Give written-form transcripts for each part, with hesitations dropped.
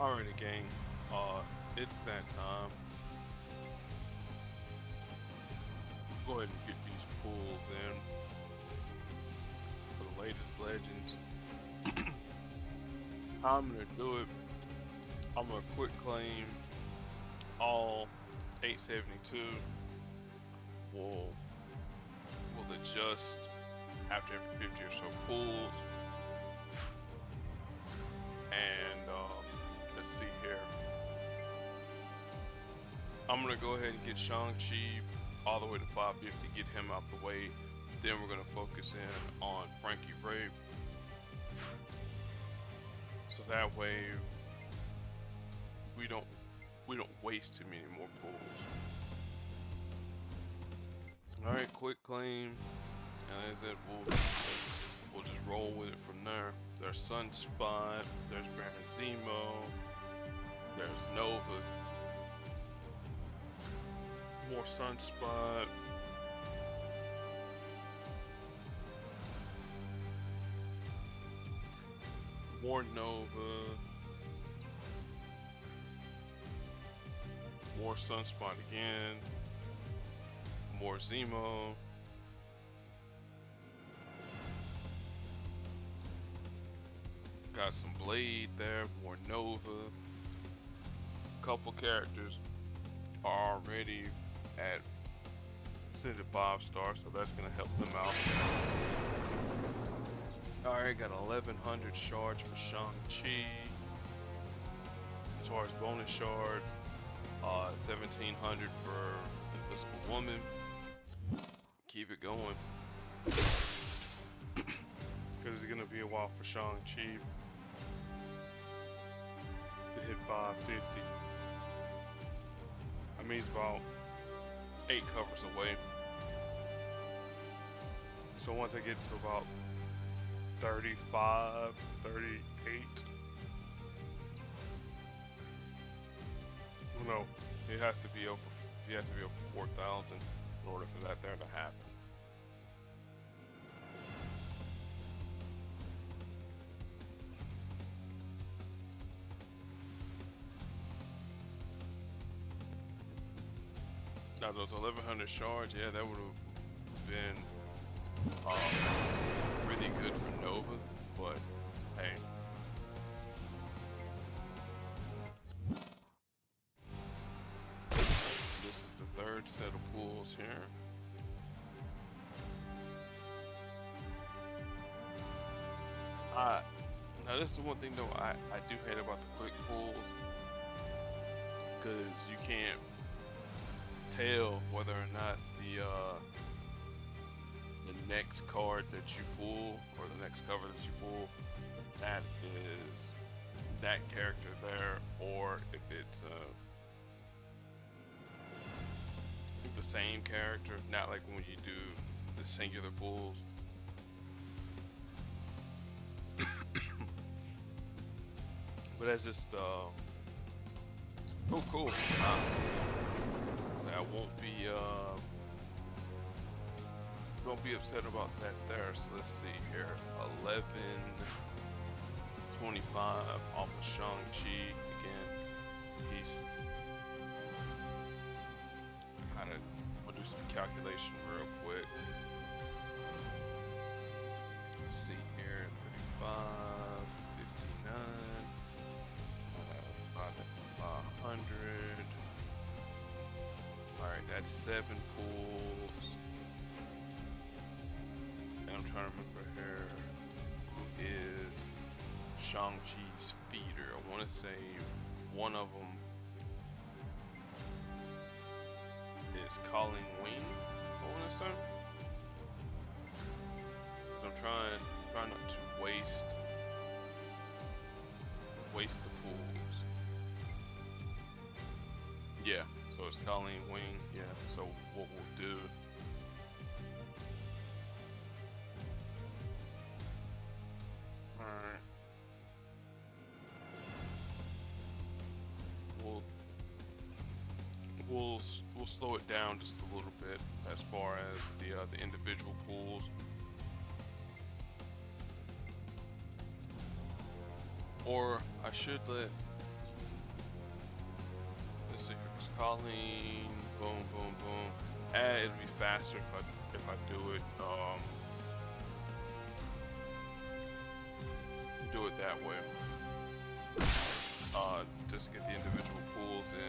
Alrighty, gang. It's that time. Go ahead and get these pulls in for the latest legends. How I'm gonna do it, I'm gonna quick claim all 872. Will adjust after every 50 or so pulls. And let's see here. I'm gonna go ahead and get Shang-Chi all the way to 550, get him out the way. Then we're gonna focus in on Frankie Raye. So that way we don't waste too many more pulls. Alright, quick claim. And as it we'll just roll with it from there. There's Sunspot, there's Zemo, there's Nova, more Sunspot, more Nova, more Sunspot again, more Zemo. Got some Blade there, more Nova. Couple characters are already at Ascended 5-star, so that's gonna help them out. Alright, got 1100 shards for Shang-Chi. As far as bonus shards, 1700 for Invisible Woman. Keep it going. Because it's gonna be a while for Shang-Chi to hit 550. I mean, it's about 8 covers away. So once I get to about 35, 38, well, no, it has to be over. You have to be over 4,000 in order for that there to happen. Now those 1100 shards, yeah, that would have been really good for Nova, but hey. This is the third set of pulls here. Now this is one thing though I do hate about the quick pulls, because you can't tell whether or not the next card that you pull or the next cover that you pull, that is that character there, or if it's the same character, not like when you do the singular pulls. But that's just oh cool. I won't be upset about that there. So let's see here, 1125 off of Shang-Chi again. He's kind of, we'll do some calculation real quick. Let's see here, 35, 59, 500. Alright, that's 7 pulls. And I'm trying to remember here who is Shang-Chi's feeder. I want to say one of them is Colleen Wing, I want to say. So I'm trying not to waste the pulls. Yeah. So it's Colleen Wing, yeah, so what we'll do, alright, we'll slow it down just a little bit as far as the individual pools. Or I should let Secret is calling. Boom, boom, boom. And it'll be faster if I do it that way. Just get the individual pools in.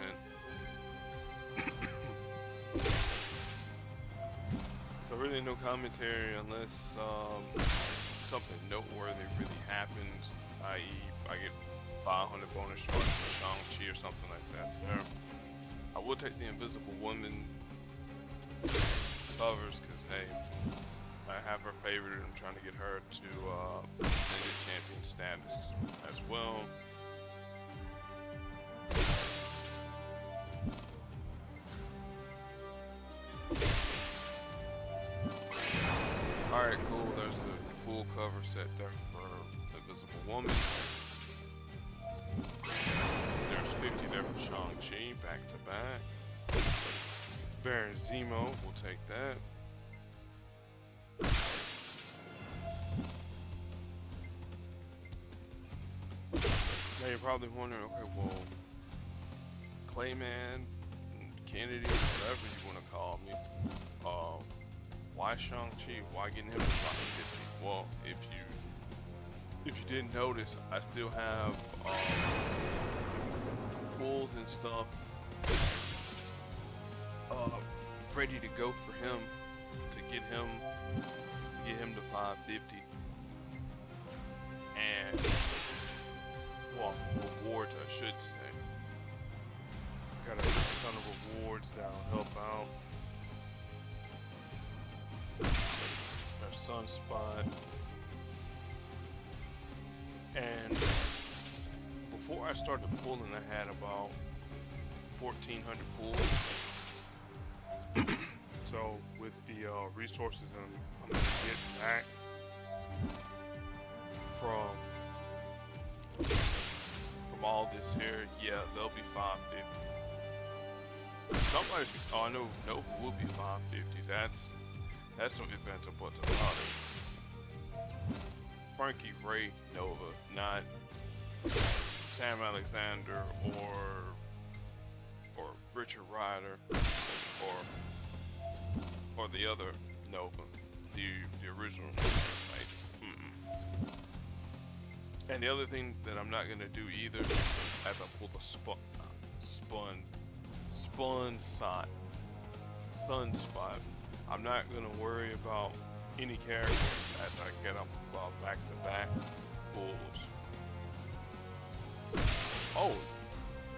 So really no commentary unless something noteworthy really happens, i.e. I get 500 bonus shards for Shang-Chi or something like that there. I will take the Invisible Woman covers because, hey, I have her favored and I'm trying to get her to extended champion status as well. Alright, cool. There's the full cover set there for the Invisible Woman. There's 50 there for Shang-Chi, back to back. Baron Zemo, we'll take that. Now you're probably wondering, okay, well, Clayman, Kennedy, whatever you want to call me, why Shang-Chi? Why getting him to 550? Well, if you didn't notice, I still have pulls and stuff ready to go for him to get him to 550. And well, rewards I should say. Got a ton of rewards that'll help out. There's Sunspot. And before I started pulling, I had about 1,400 pulls. So with the resources I'm gonna get back from all this here, yeah, they'll be 550. Somebody, oh, I know Nova will be 550. That's no ifs, ands, or buts about it. Frankie, Raye, Nova, not Sam Alexander or Richard Rider or the other Nova, the original Nova, right? And the other thing that I'm not gonna do either, as I pull the sunspot, I'm not gonna worry about any characters as I get up back-to-back pulls.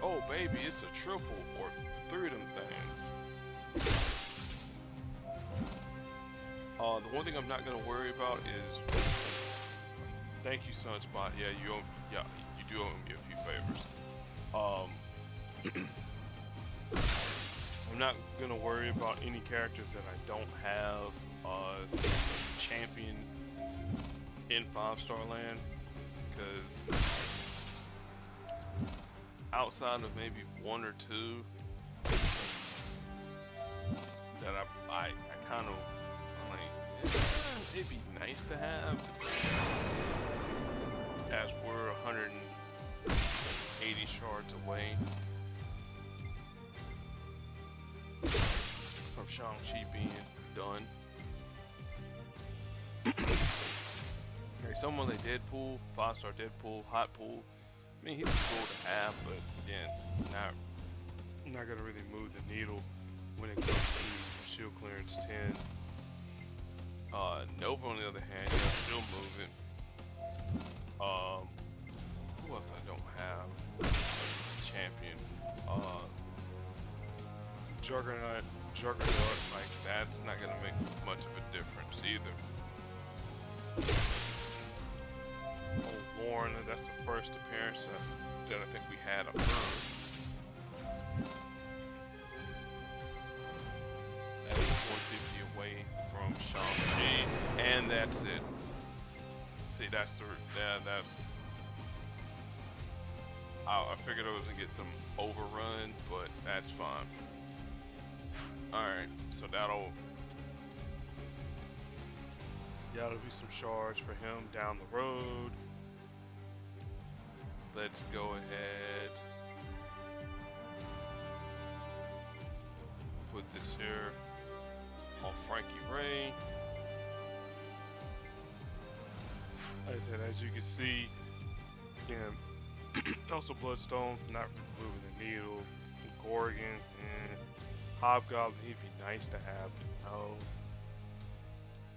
Oh baby, it's a triple or 3 of them things. The one thing I'm not gonna worry about is, thank you Sunspot. Yeah, you do owe me a few favors. I'm not gonna worry about any characters that I don't have champion in 5-star land, because outside of maybe 1 or 2 that I kind of like, it'd be nice to have, as we're 180 shards away from Shang-Chi being done. Okay, someone like Deadpool, 5-star Deadpool, hot pool. I mean, he's cool to have, but again, not gonna really move the needle when it comes to shield clearance 10. Nova, on the other hand, yeah, she'll move it. Who else I don't have? Champion. Juggernaut, like, that's not gonna make much of a difference either. Oh, Lauren, that's the first appearance that I think we had of her. That was 150 away from Shang-Chi, and that's it. See, that's I figured I was gonna get some overrun, but that's fine. Alright, so that'll be some shards for him down the road. Let's go ahead this here on Frankie Raye. Like I said, as you can see, again, also Bloodstone, not removing the needle. Gorgon and Hobgoblin, he'd be nice to have, but no.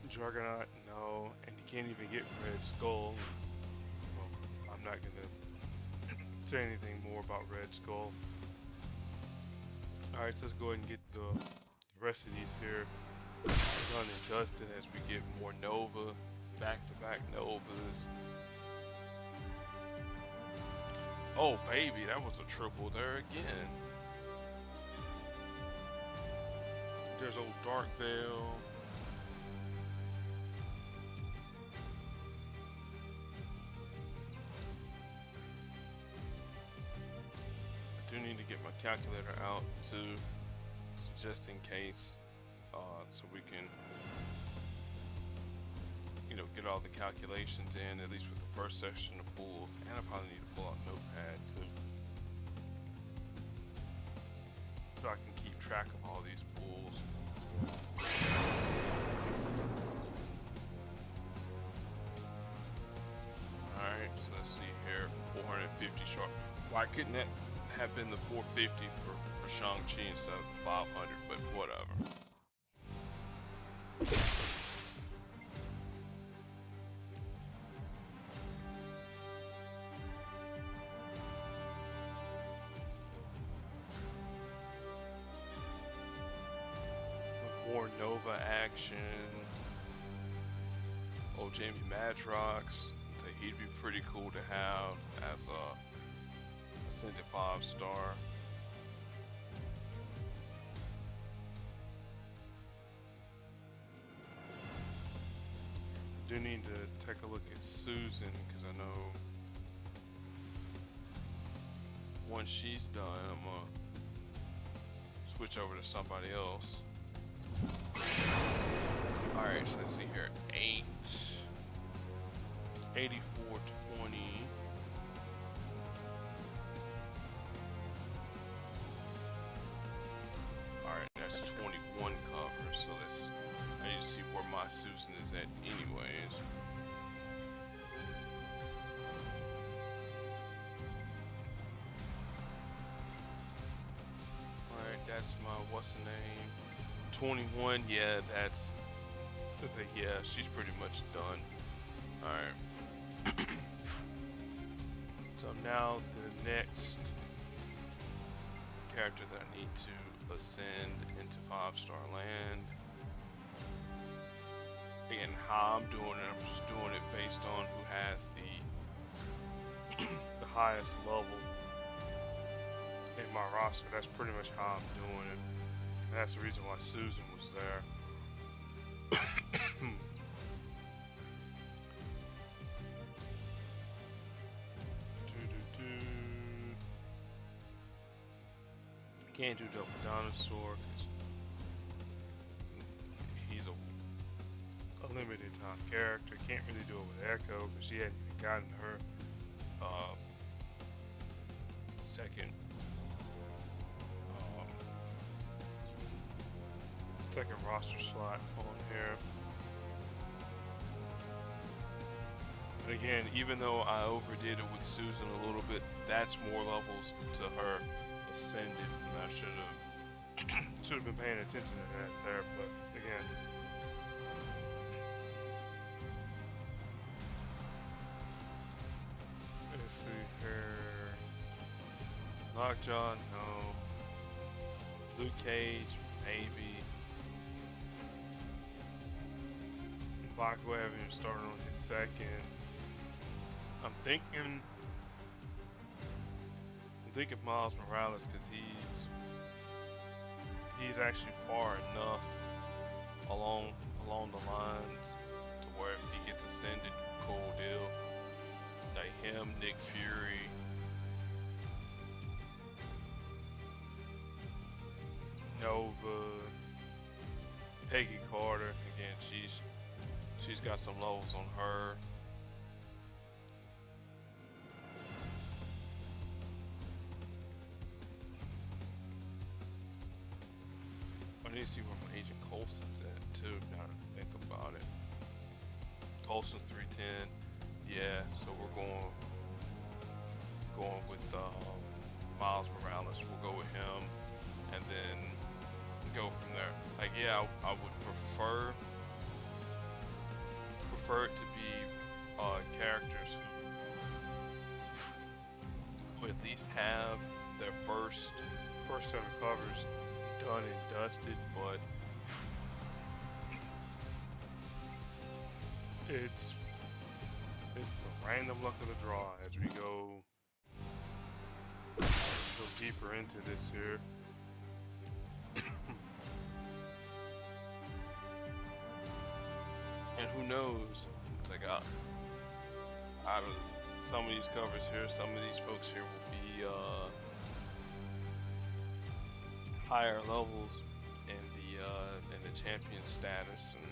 Juggernaut, no. And you can't even get Red Skull. Well, I'm not gonna say anything more about Red Skull. Alright, so let's go ahead and get the rest of these here done and dusted as we get more Nova, back-to-back Novas. Oh baby, that was a triple there again. There's old Dark Veil. I do need to get my calculator out too, just in case, so we can, you know, get all the calculations in, at least with the first section of pools. And I probably need to pull out Notepad too, so I can keep track of all these pools. Alright, so let's see here, 450 sharp. Why couldn't that have been the 450 for Shang-Chi instead of 500, but whatever. More Nova action. Oh, Jamie Madrox. He'd be pretty cool to have as a Ascended 5-star. I do need to take a look at Susan, because I know once she's done, I'm gonna switch over to somebody else. Alright, so let's see here. 8420. Alright, that's 21 cover, so let's, I need to see where my Susan is at anyways. Alright, that's my, what's the name? 21, yeah, that's a, yeah, she's pretty much done. Alright. So now the next character that I need to ascend into 5-star land. Again, how I'm doing it, I'm just doing it based on who has the highest level in my roster. That's pretty much how I'm doing it. And that's the reason why Susan was there. Can't do Double Dinosaur because he's a limited time character. Can't really do it with Echo because she hadn't even gotten her second roster slot on here. But again, even though I overdid it with Susan a little bit, that's more levels to her ascended, and I should have been paying attention to that there. But again, if we hear Lockjaw, no. Luke Cage, maybe. Baku haven't even started on his second. I'm thinking Miles Morales because he's actually far enough along the lines to where if he gets ascended, cool deal. Like him, Nick Fury. Nova, Peggy Carter. Again, she's got some levels on her. need to see where my Agent Coulson's at too, now that I think about it. Coulson's 310. Yeah, so we're going with Miles Morales. We'll go with him and then go from there. Like, yeah, I would prefer it to be characters who at least have their first set of covers done and dusted, but it's the random luck of the draw as we go deeper into this here. And who knows, like out of some of these covers here, some of these folks here will be higher levels in the champion status, and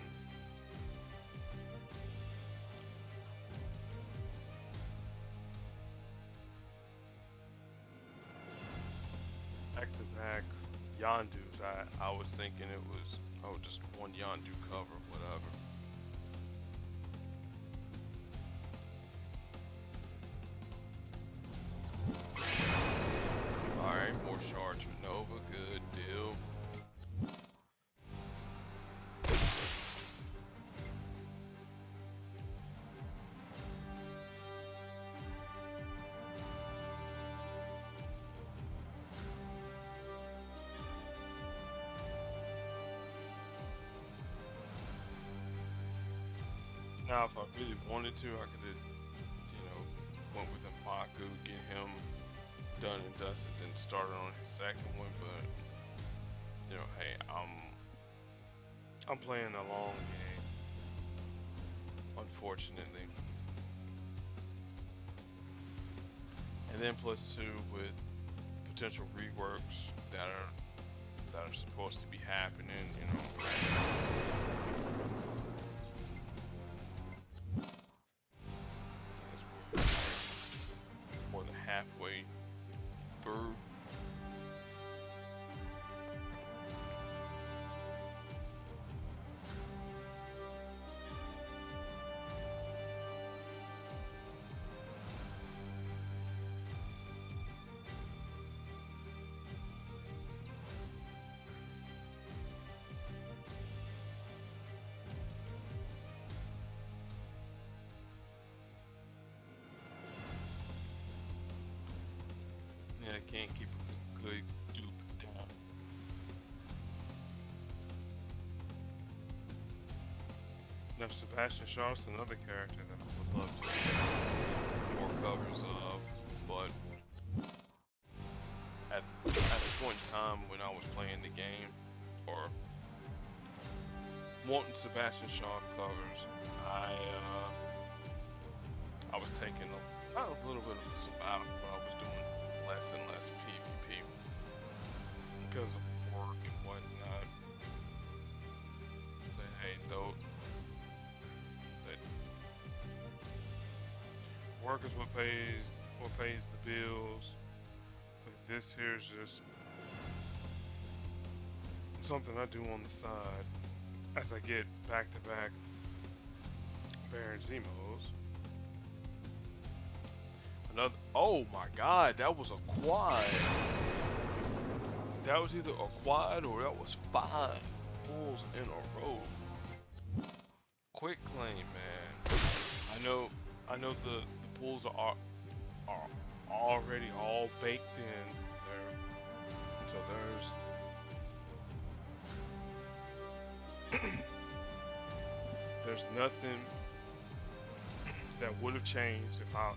back-to-back Yondus. I was thinking it was just one Yondu cover, whatever. Alright, more shards for Nova, good deal. Now, if I really wanted to, I could have, went with M'Baku, get him done and dusted, and started on his second one. But hey, I'm playing a long game, unfortunately. And then plus two with potential reworks that are supposed to be happening, more than halfway through. I can't keep a good dupe down. Now, Sebastian Shaw's another character that I would love to see more covers of, but at a point in time when I was playing the game, or wanting Sebastian Shaw covers, I was taking a little bit of a sabbatical, but I was doing less and less PvP because of work and whatnot. Say, hey, though, that work is what pays the bills. So this here is just something I do on the side as I get back-to-back Baron Zemos. Oh my god, that was a quad. That was either a quad or that was 5 pulls in a row. Quick claim, man. I know the pulls are already all baked in there. So there's nothing that would have changed if I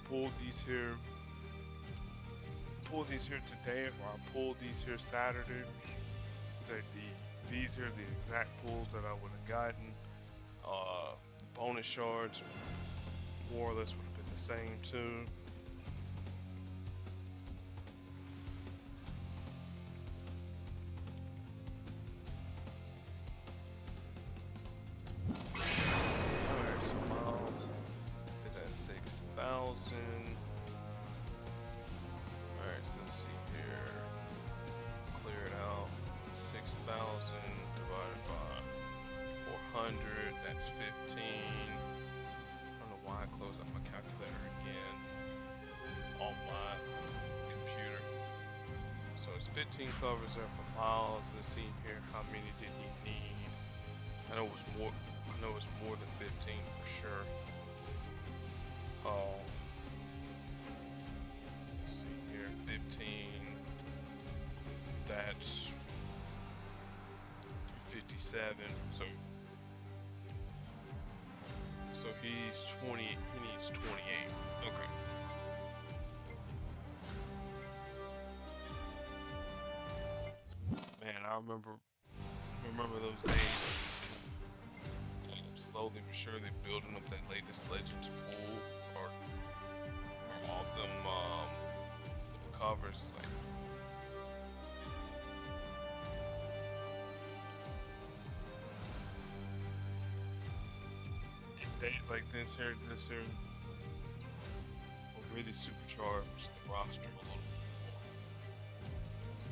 pulled these here today, or I pulled these here Saturday. These are the exact pulls that I would have gotten. The bonus shards more or less would have been the same too. Alright, so Miles is at 6,000. Alright, so let's see here. Clear it out. 6,000. It's 15. I don't know why I closed up my calculator again on my computer. So it's 15 covers there for miles. Let's see here, how many did he need? I know it was more. I know it's more than 15 for sure. Let's see here, 15. That's 57. So he's 20. He needs 28. Okay. Man, I remember those days. Slowly but surely building up that latest Legends pool, or all them covers. Like, days like this here will really supercharge the roster a little bit more. So,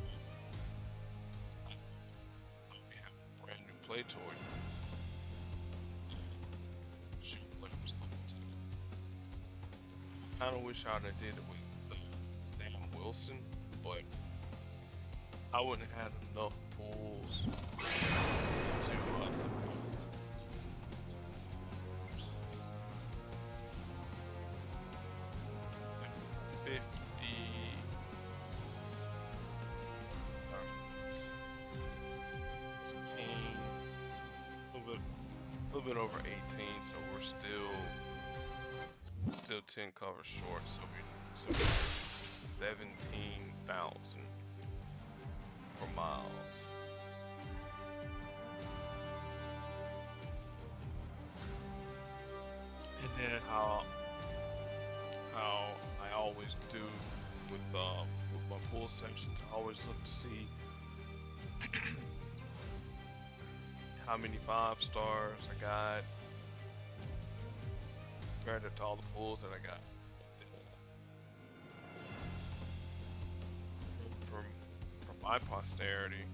I'll be having a brand new play toy. Shoot, like was level 2. Kind of wish I'd have did it with Sam Wilson, but I wouldn't have had enough pulls to beat. 50. Alright. 18. A little bit over 18, so we're still 10 covers short, so we 17,000 for miles. And then how I always do with my pool sections, I always look to see how many 5-stars I got compared to all the pools that I got. From my posterity,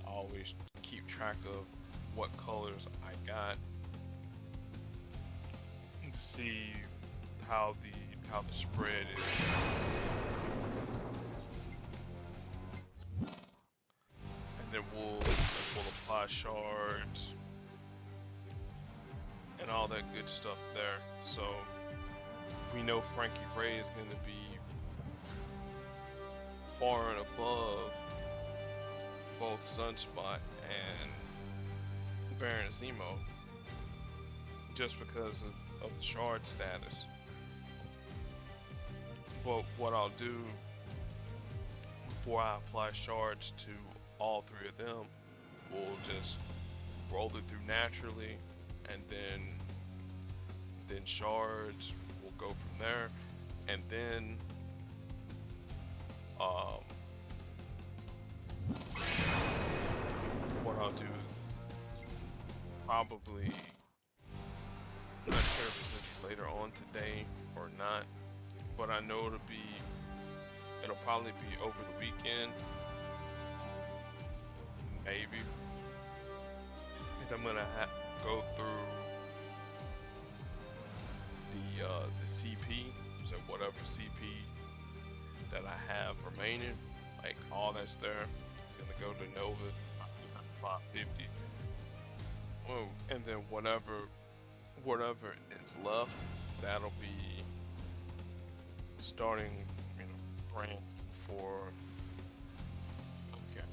I always keep track of what colors I got to see how the spread is. And then we'll apply shards and all that good stuff there. So we know Frankie Raye is going to be far and above both Sunspot and Baron Zemo, just because of the shard status. But what I'll do before I apply shards to all 3 of them, we'll just roll it through naturally, and then shards will go from there, and then what I'll do probably, I'm not sure if it's gonna be later on today or not, but I know it'll probably be over the weekend, maybe, because I'm gonna go through the CP, so whatever CP that I have remaining, like all that's there, is gonna go to Nova 550. Oh, and then whatever is left, that'll be starting, brand for, okay,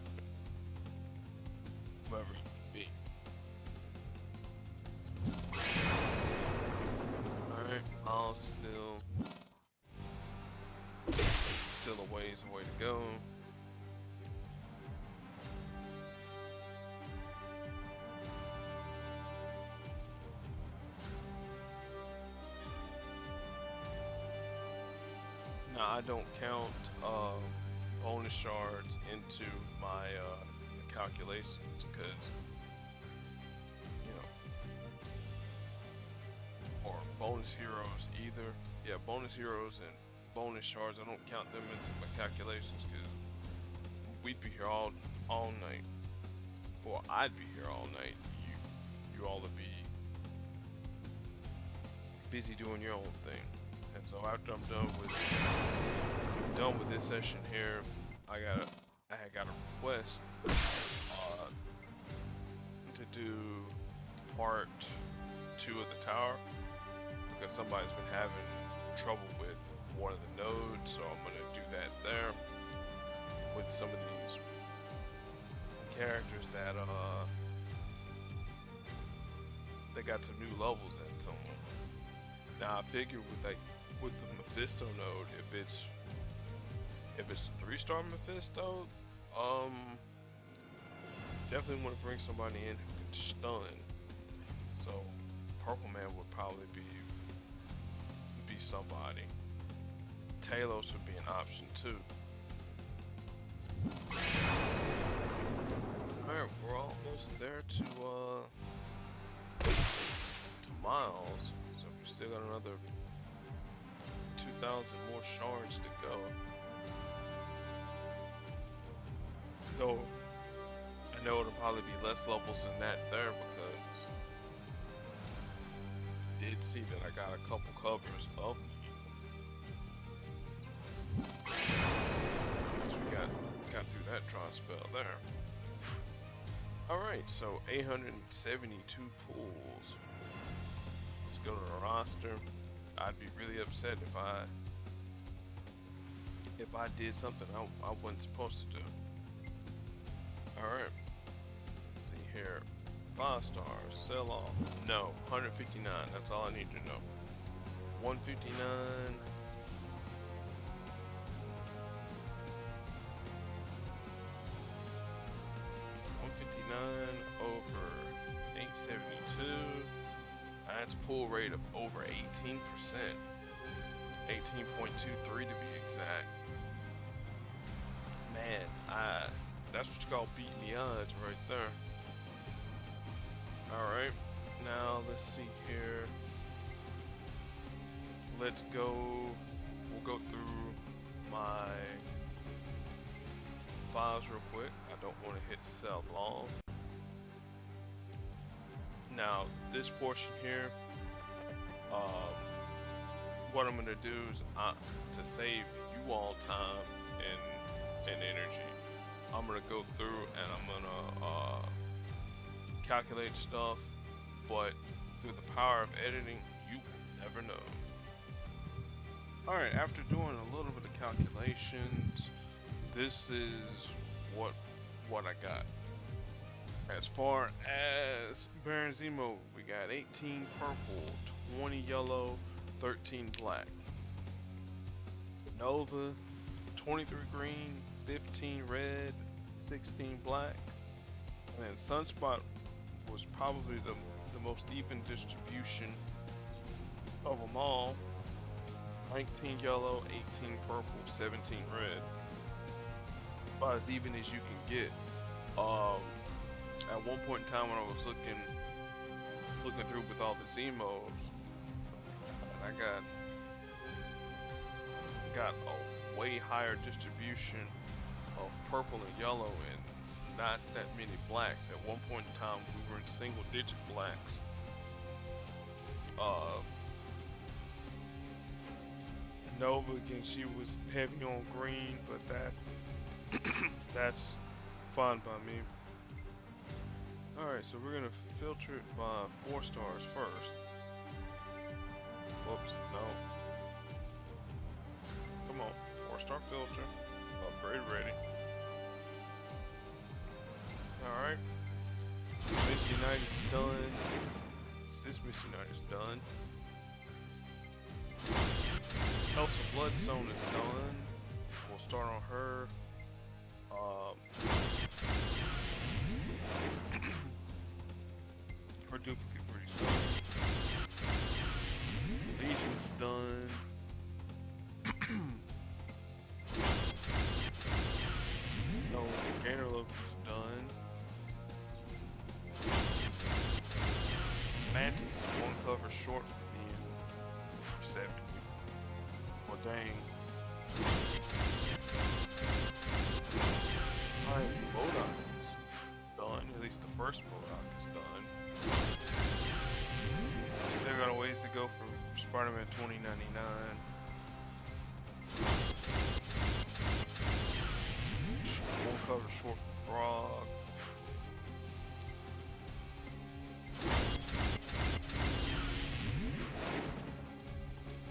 whoever it be. Alright, I'll still a ways away to go. Now I don't count bonus shards into my calculations, because or bonus heroes either. Yeah, bonus heroes and bonus shards, I don't count them into my calculations, because we'd be here all night. Or I'd be here all night. You all would be busy doing your own thing. And so after I'm done with this session here, I had got a request to do part 2 of the tower because somebody's been having trouble with one of the nodes, so I'm gonna do that there with some of these characters that they got some new levels into them. Now I figure with the Mephisto node, if it's a 3-star Mephisto, definitely want to bring somebody in who can stun. So Purple Man would probably be somebody. Talos would be an option too. Alright, we're almost there to Miles, so we still got another 2,000 more shards to go. Though I know it'll probably be less levels than that there because I did see that I got a couple covers of we got through that dry spell there. Alright, so 872 pools. Let's go to the roster. I'd be really upset if I did something I wasn't supposed to do. Alright. Let's see here. 5 stars. Sell off. No. 159. That's all I need to know. 159. 159 over 872. That's pull rate of over 18%. 18.23 to be exact. Man, that's what you call beating the odds right there. Alright, now let's see here. Let's go, we'll go through my files real quick. I don't want to hit sell long. Now, this portion here, what I'm going to do is to save you all time and energy, I'm going to go through and I'm going to calculate stuff, but through the power of editing, you will never know. Alright, after doing a little bit of calculations, this is what I got. As far as Baron Zemo, we got 18 purple, 20 yellow, 13 black. Nova, 23 green, 15 red, 16 black. And then Sunspot was probably the most even distribution of them all. 19 yellow, 18 purple, 17 red. About as even as you can get. At one point in time when I was looking through with all the Zemos, I got a way higher distribution of purple and yellow and not that many blacks. At one point in time we were in single digit blacks. Nova again, she was heavy on green, but that's fine by me. Alright, so we're gonna filter it by 4 stars first. Whoops, no. Come on, 4-star filter. Upgrade ready. Alright. Misty Knight is done. This Misty Knight is done. House of Bloodstone is done. We'll start on her. Her duplicate pretty soon. Legion's done. No, Gainer Logan's done. Mantis is 1 cover short for being 70. Well, dang. Alright, Modok is done. At least the first Modok is done. Still got a ways to go for Spider-Man 2099. One cover short for Frog.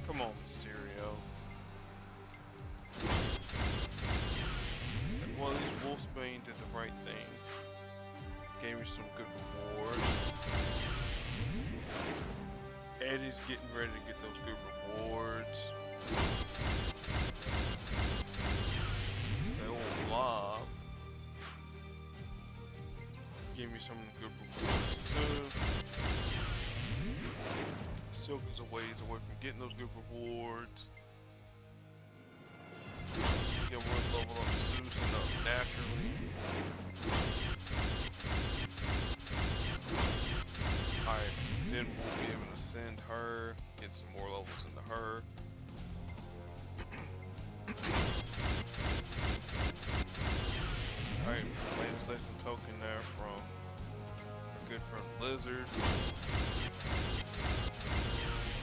Come on, Mysterio. Well, at least Wolfsbane did the right thing. Gave me some good rewards. Eddie's getting ready to get those good rewards. That old Blob gave me some good rewards too. Silk is a ways away from getting those good rewards. Get one level up Susan up naturally. Alright, then we'll be able to send her, get some more levels into her. Alright, latest lesson token there from our good friend Blizzard.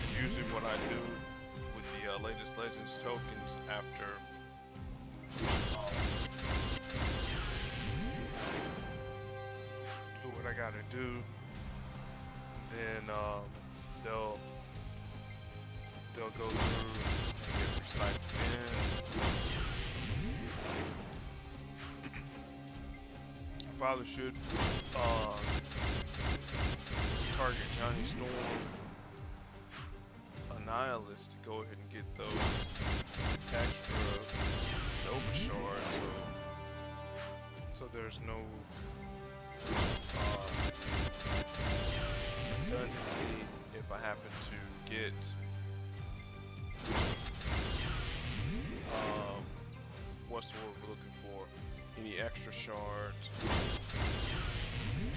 And usually what I do with the latest Legends tokens after do what I gotta do, then they'll go through and get recycled in. I probably should target Johnny Storm Annihilus to go ahead and get those extra Nova shards, so there's no redundancy if I happen to get what's the word we're looking for? Any extra shards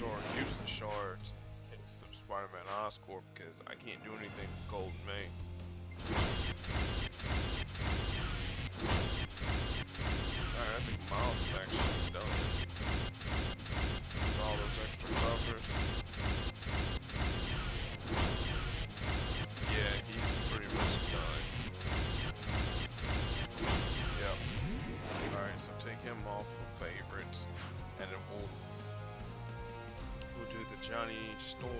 or useless shards in some Spider-Man Oscorp, because I can't do anything with Golden Mane. Alright, I think Miles is actually done with all those extra covers. Yeah, he's pretty much done. Yep. Alright, so take him off of favorites, and then we'll do the Johnny Storm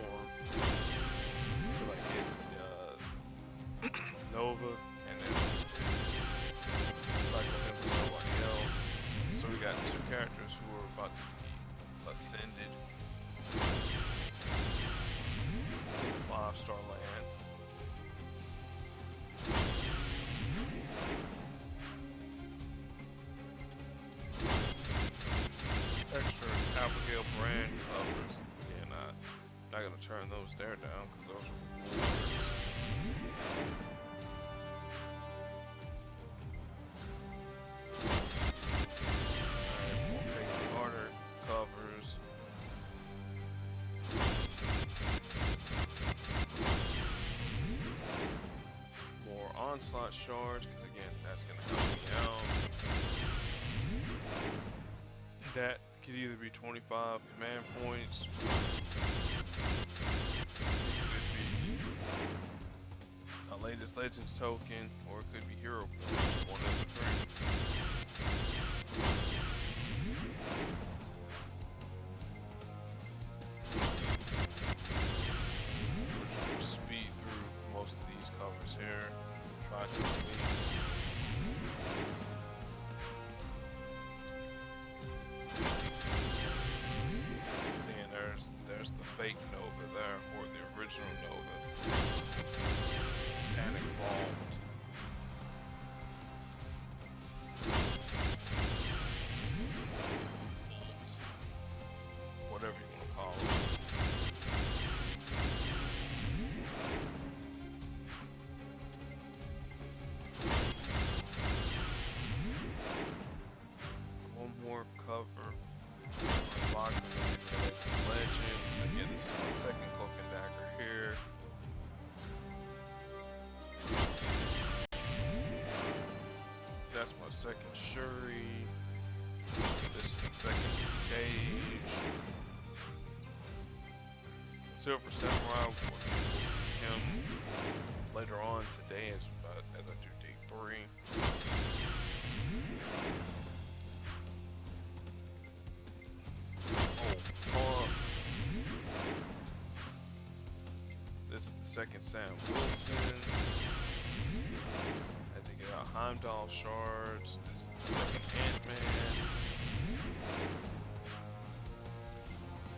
until I get Nova, and then cycle him with somebody else. So we got two characters who are about to be ascended in the 5-star land. Extra Abigail brand covers. Yeah, not gonna turn those there down because those are rewards. Alright, we'll take harder covers. More onslaught shards, because again, that's gonna help me out. That could either be 25 command points, it could be a latest Legends token, or it could be hero points, one of the three. We'll just speed through most of these covers here, try some of these. There's the fake Nova there, or the original Nova. Titanic Vault. Whatever you want to call it. One more cover. Legend. Again, this is my second cloak and dagger here. That's my second Shuri. This is the second Cage. Silver Samurai, him later on today as I do day 3. Oh, this is the second Sam Wilson. Had to get out Heimdall shards. This is the second Ant-Man.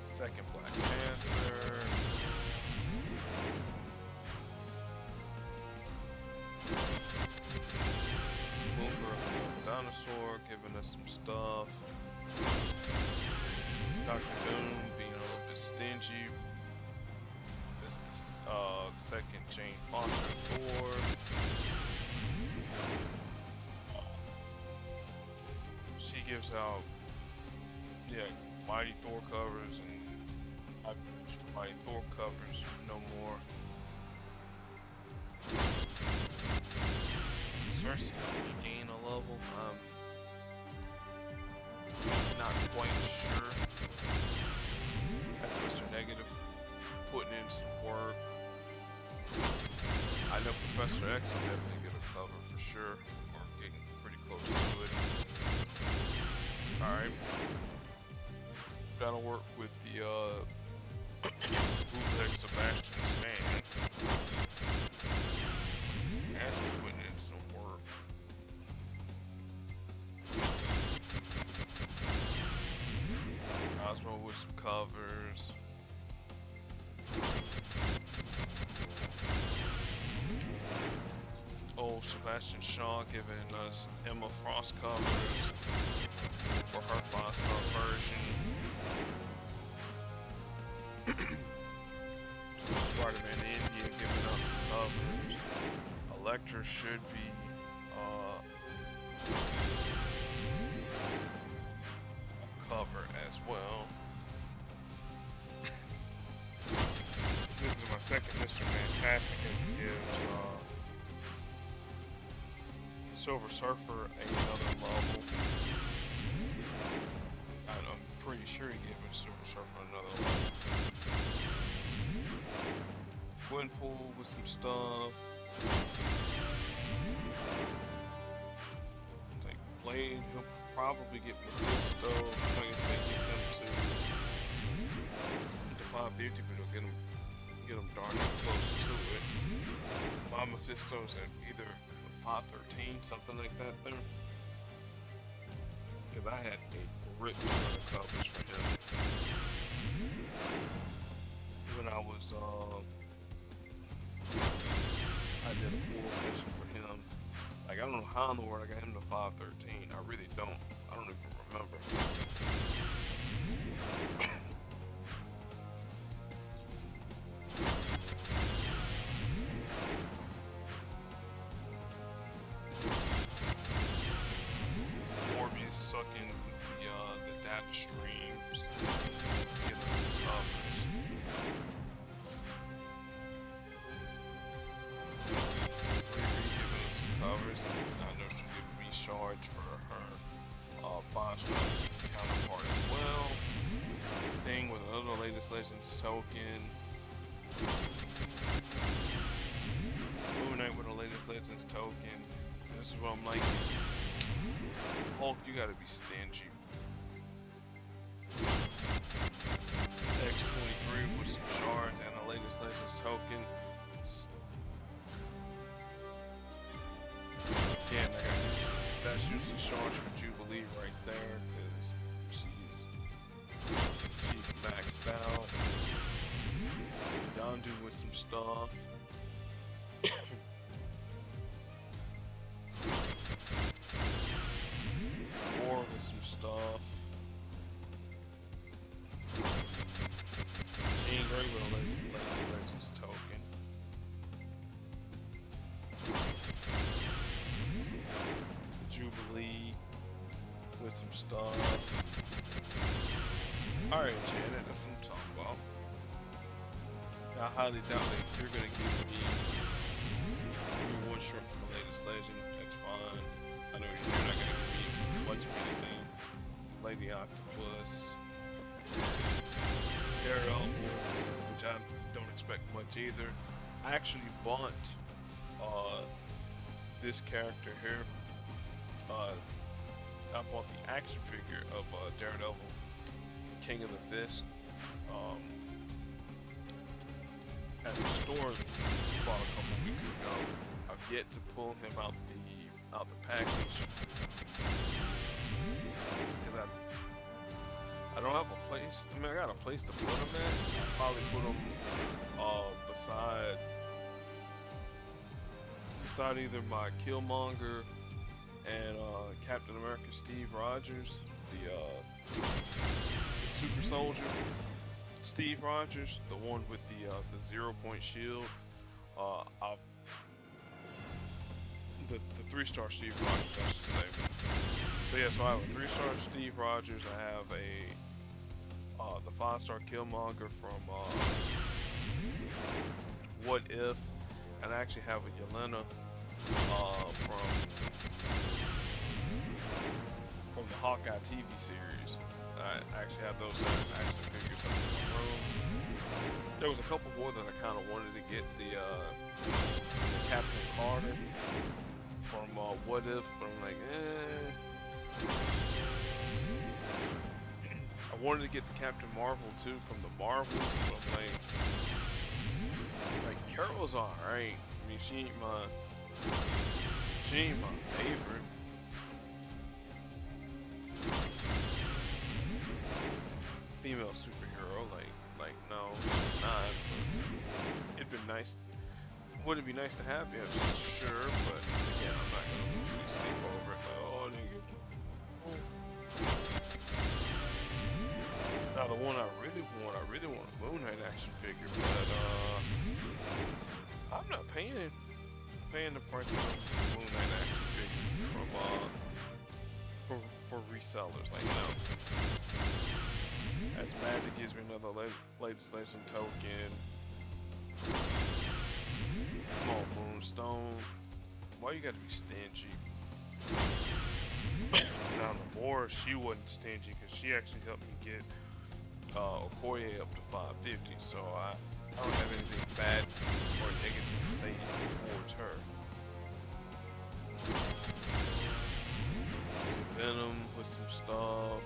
Second Black Panther. Boomer Dinosaur giving us some stuff. Dr. Doom being a little bit stingy. This is the second Jane Foster Thor. She gives out, Mighty Thor covers, and I've used for Mighty Thor covers no more. Cersei gain a level. Not quite sure. That's Mr. Negative putting in some work. I know Professor X will definitely get a cover for sure. We're getting pretty close to it. Alright. Gotta work with the bootleg Sebastian Stan. Actually putting in some work. Osmo with some covers. Old Sebastian Shaw giving us Emma Frost covers for her 5-star version. Spider-Man India giving us some covers. Elektra should be a cover as well. This is my second Mr. Fantastic, as he gives Silver Surfer another level. I'm pretty sure he gave Silver Surfer another level. Gwenpool with some stuff. Like Blade, he'll probably get Mephisto. Like I said, get him to 550, but he'll get him darn close to it. My Mephisto's at either 513, something like that there. Because I had a grip ton of covers for him. When I was, I did a full mission for him. Like, I don't know how in the world I got him to 513. I really don't. I don't even remember. Morbius sucking the data streams. Get us some covers. Giving us some covers. I know she'll give me shards for her 5-star counterpart as well. Thing with another latest Legends token. Moon Knight with a latest Legends token. This is what I'm like. Hulk, you gotta be stingy. X-23 with some shards and the latest Legends token. Again, that's usually shards for Jubilee right there, because she's maxed out. Yondu with some stuff. More with some stuff. Jean Grey with a Legends token. Jubilee with some stuff. Alright, Janet, that's what I'm talking about. I highly doubt that you're gonna give me your one shrimp from the latest Legend. That's fine. I know you're not gonna give me much of anything. Lady Octopus. Daredevil, which I don't expect much either. I actually bought this character here. I bought the action figure of Daredevil, King of the Fist. At the store bought a couple weeks ago. I've yet to pull him out the package. Cause I don't have a place. I mean, I got a place to put him at. I'll probably put him beside either my Killmonger and Captain America Steve Rogers, the super soldier Steve Rogers, the one with the 0-point shield. The 3-star Steve Rogers, I should say. So yeah, so I have a 3-star Steve Rogers. I have the 5-star Killmonger from What If, and I actually have a Yelena from the Hawkeye TV series. I actually have those action figures up in my room. There was a couple more that I kind of wanted to get, the Captain Carter from What If, but I'm like, I wanted to get the Captain Marvel too from the Marvels, but I'm like Carol's alright. I mean, she ain't my favorite. Female superhero, like no, she's not. But it'd be nice. Would it be nice to have? Yeah, sure, but yeah, I'm not gonna really sleep over it. Oh, nigga. Now the one I really want a Moon Knight action figure, but I'm not paying the price of the Moon Knight action figures for resellers like no. As Magic gives me another legislation token. Come on, Moonstone. Why you gotta be stingy? Now, Namora, she wasn't stingy because she actually helped me get Okoye up to 550, so I don't have anything bad or negative to say towards her. Venom with some stuff.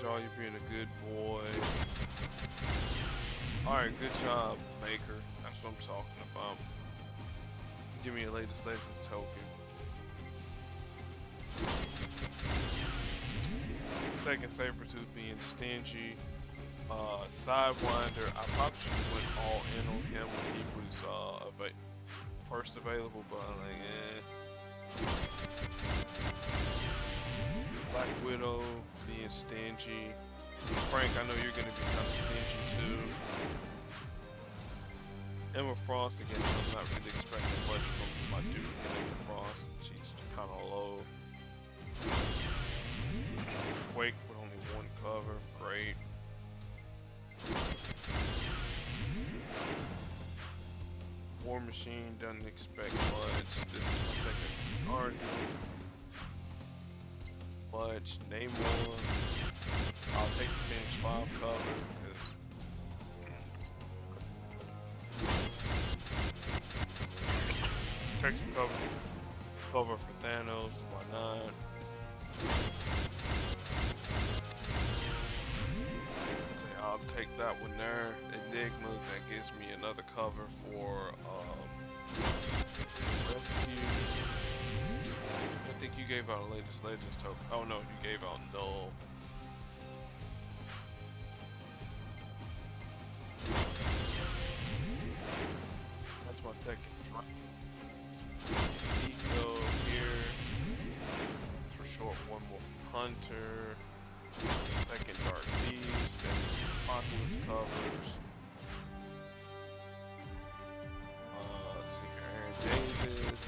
Y'all, you're being a good boy. Alright, good job, Maker. That's what I'm talking about. Give me a latest legends token. Second Sabretooth being stingy. Sidewinder, I probably should have went all in on him when he was first available, but I'm like, Black Widow being stingy. Frank, I know you're gonna be kind of stingy too. Emma Frost, again, I'm not really expecting much from my dude Emma Frost. She's kind of low. Quake with only one cover, great. War Machine, doesn't expect much. This is my second Guardian. Much. Namor. I'll take the Phoenix 5 cover because take some cover for Thanos, why not? I'll take that one there. Enigma, that gives me another cover for Rescue. I think you gave out a latest Legends token. Oh no, you gave out Null. That's my second try. Eco here. That's for short. One more Hunter. Second Dark Beast. Then Apocalypse covers. Let's see here. Aaron Davis.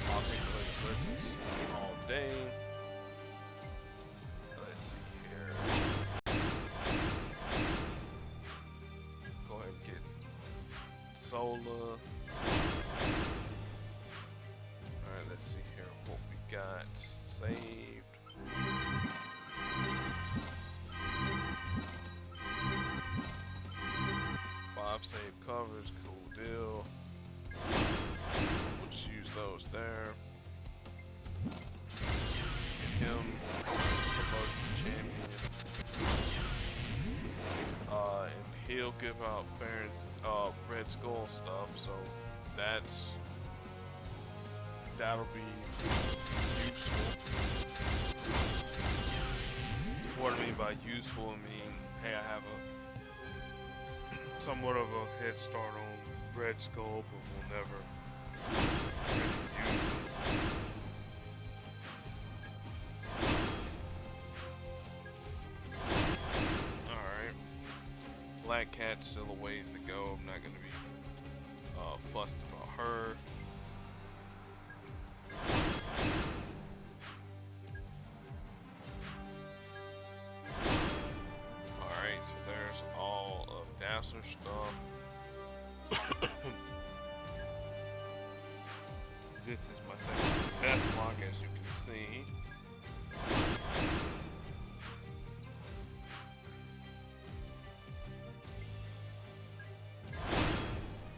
I'll take the latest Legends all day. Let's see here. Go ahead and get Sola. Alright, let's see here what we got saved. save covers, cool deal. We'll just use those there. Get him promoted to champion. And he'll give out Baron's Red Skull stuff, so that'll be useful. What I mean by useful, I mean, hey, I have somewhat of a head start on Red Skull, but we'll never really use them. Alright. Black Cat's still a ways to go. I'm not gonna be fussed about her. Alright, so there's all of Dazzler's stuff. This is my second death block, as you can see.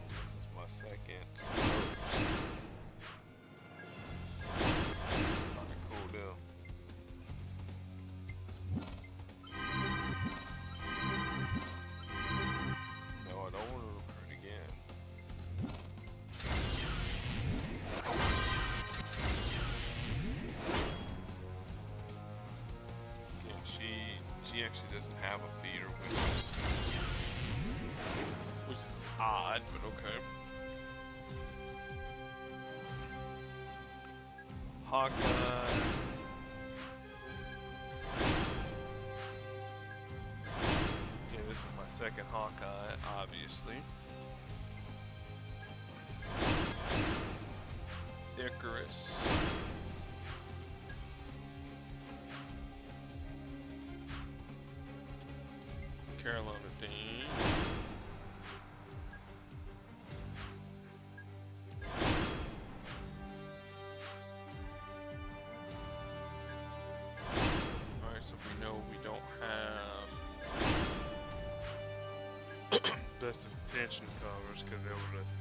This is my second. Alright, cool deal. No, I don't want to recruit again. Yeah, she actually doesn't have a feeder, which is odd, but okay. Hawkeye. Yeah, this is my second Hawkeye, obviously. Icarus. Carolina Dean. Alright, so we know we don't have best of attention covers because they would have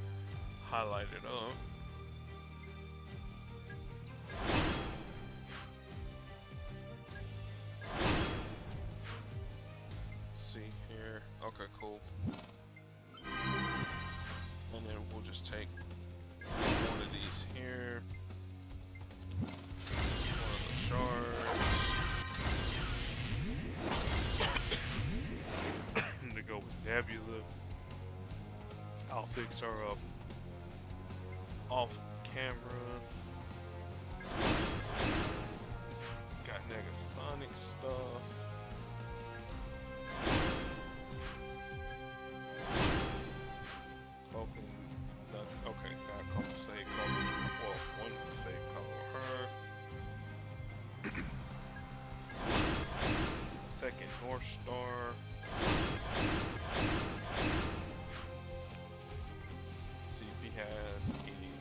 highlighted up. See here. Okay, cool. And then we'll just take one of these here. One of the shards. To go with Nebula. I'll fix her up off camera. Got Negasonic stuff. Hoping that, okay, got a couple save color. Well, one save color her. Second North Star. See if he has any.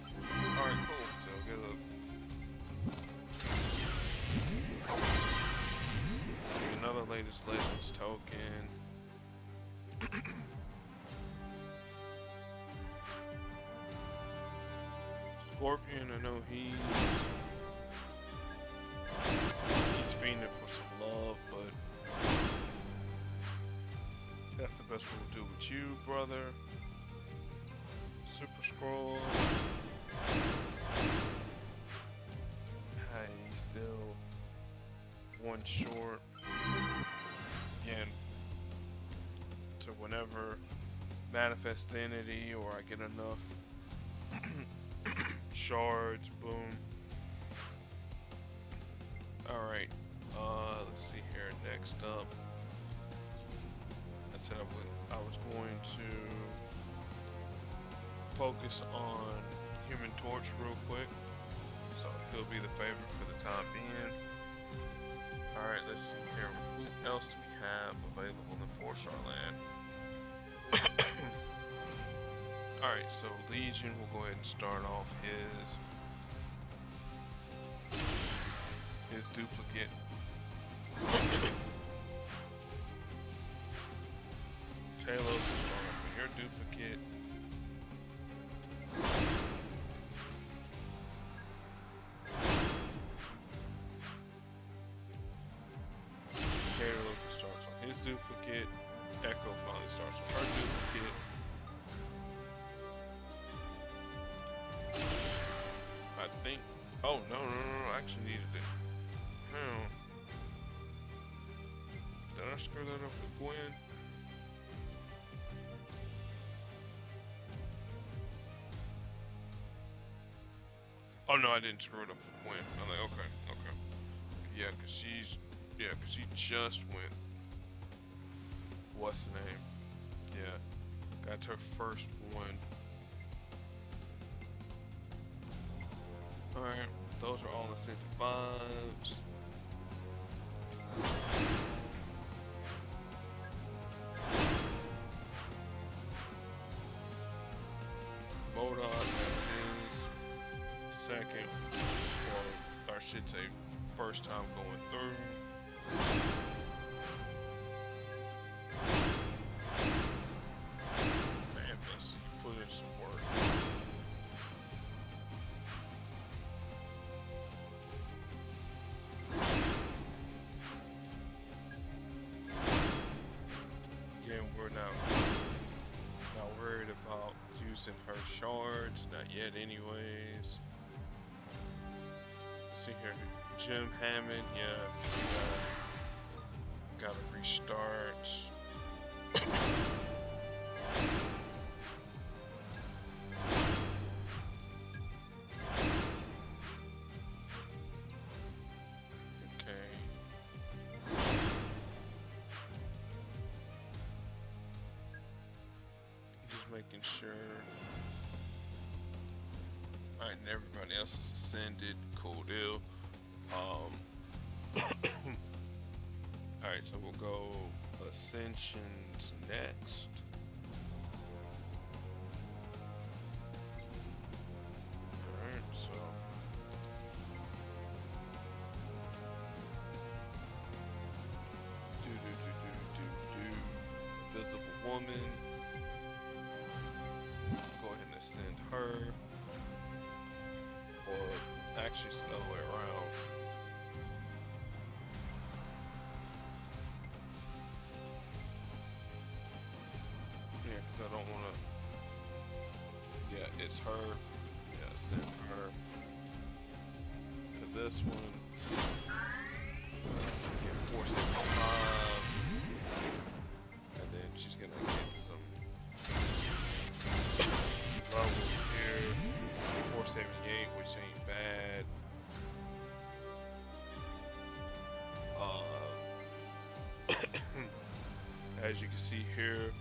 Alright, cool. So good. Another latest Legends token. Scorpion, I know he's fiending for some love, but that's the best we'll do with you, brother. Super Scroll. Hey, he's still one short. Again, to whenever manifest the entity or I get enough shards, boom. Alright, let's see here. Next up, I said I was going to focus on Human Torch real quick, so he'll be the favorite for the time being. Alright, let's see here. What else do we have available in 4-star land? Alright, so Legion, we'll go ahead and start off his duplicate. Talos, we'll start off with your duplicate. Caleb starts on his duplicate. Echo finally starts on her duplicate. I think. Oh no! I actually needed it. Hmm. Did I screw that up with Gwen? Oh no, I didn't screw it up with Gwen. I'm like, okay. Yeah, cause she just went. What's the name? Yeah, got her first one. All right, those are all incentive vibes. Modok is second, or I should say, first time going through. Man, let's put in some work. Again, we're not worried about using her shards, not yet anyways. Let's see here, Jim Hammond, yeah, gotta restart. Okay. Just making sure. Alright, and everybody else is ascended. Cool deal. Alright, so we'll go Ascensions next. Alright, so. Invisible Woman. Go ahead and ascend her. Or actually it's the other way around. Yeah, because I don't want to. Yeah, it's her. Yeah, send her to this one. Get 475. And then she's going to get some levels here. 478, which ain't bad. As you can see here,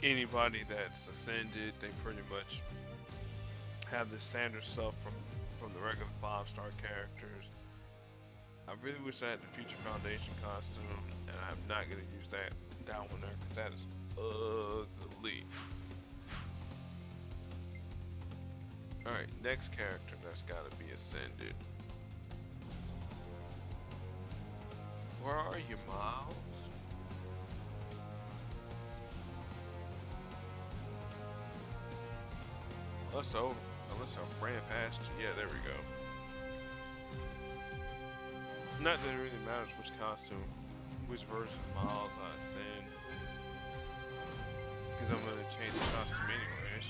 anybody that's ascended, they pretty much have the standard stuff from the regular 5-star characters. I really wish I had the Future Foundation costume, and I'm not gonna use that one there because that is ugly. All right, next character that's got to be ascended. Where are you, Miles? Unless I ran past you. Yeah, there we go. Not that it really matters which costume, which version of Miles I ascend. Because I'm going to change the costume anyways.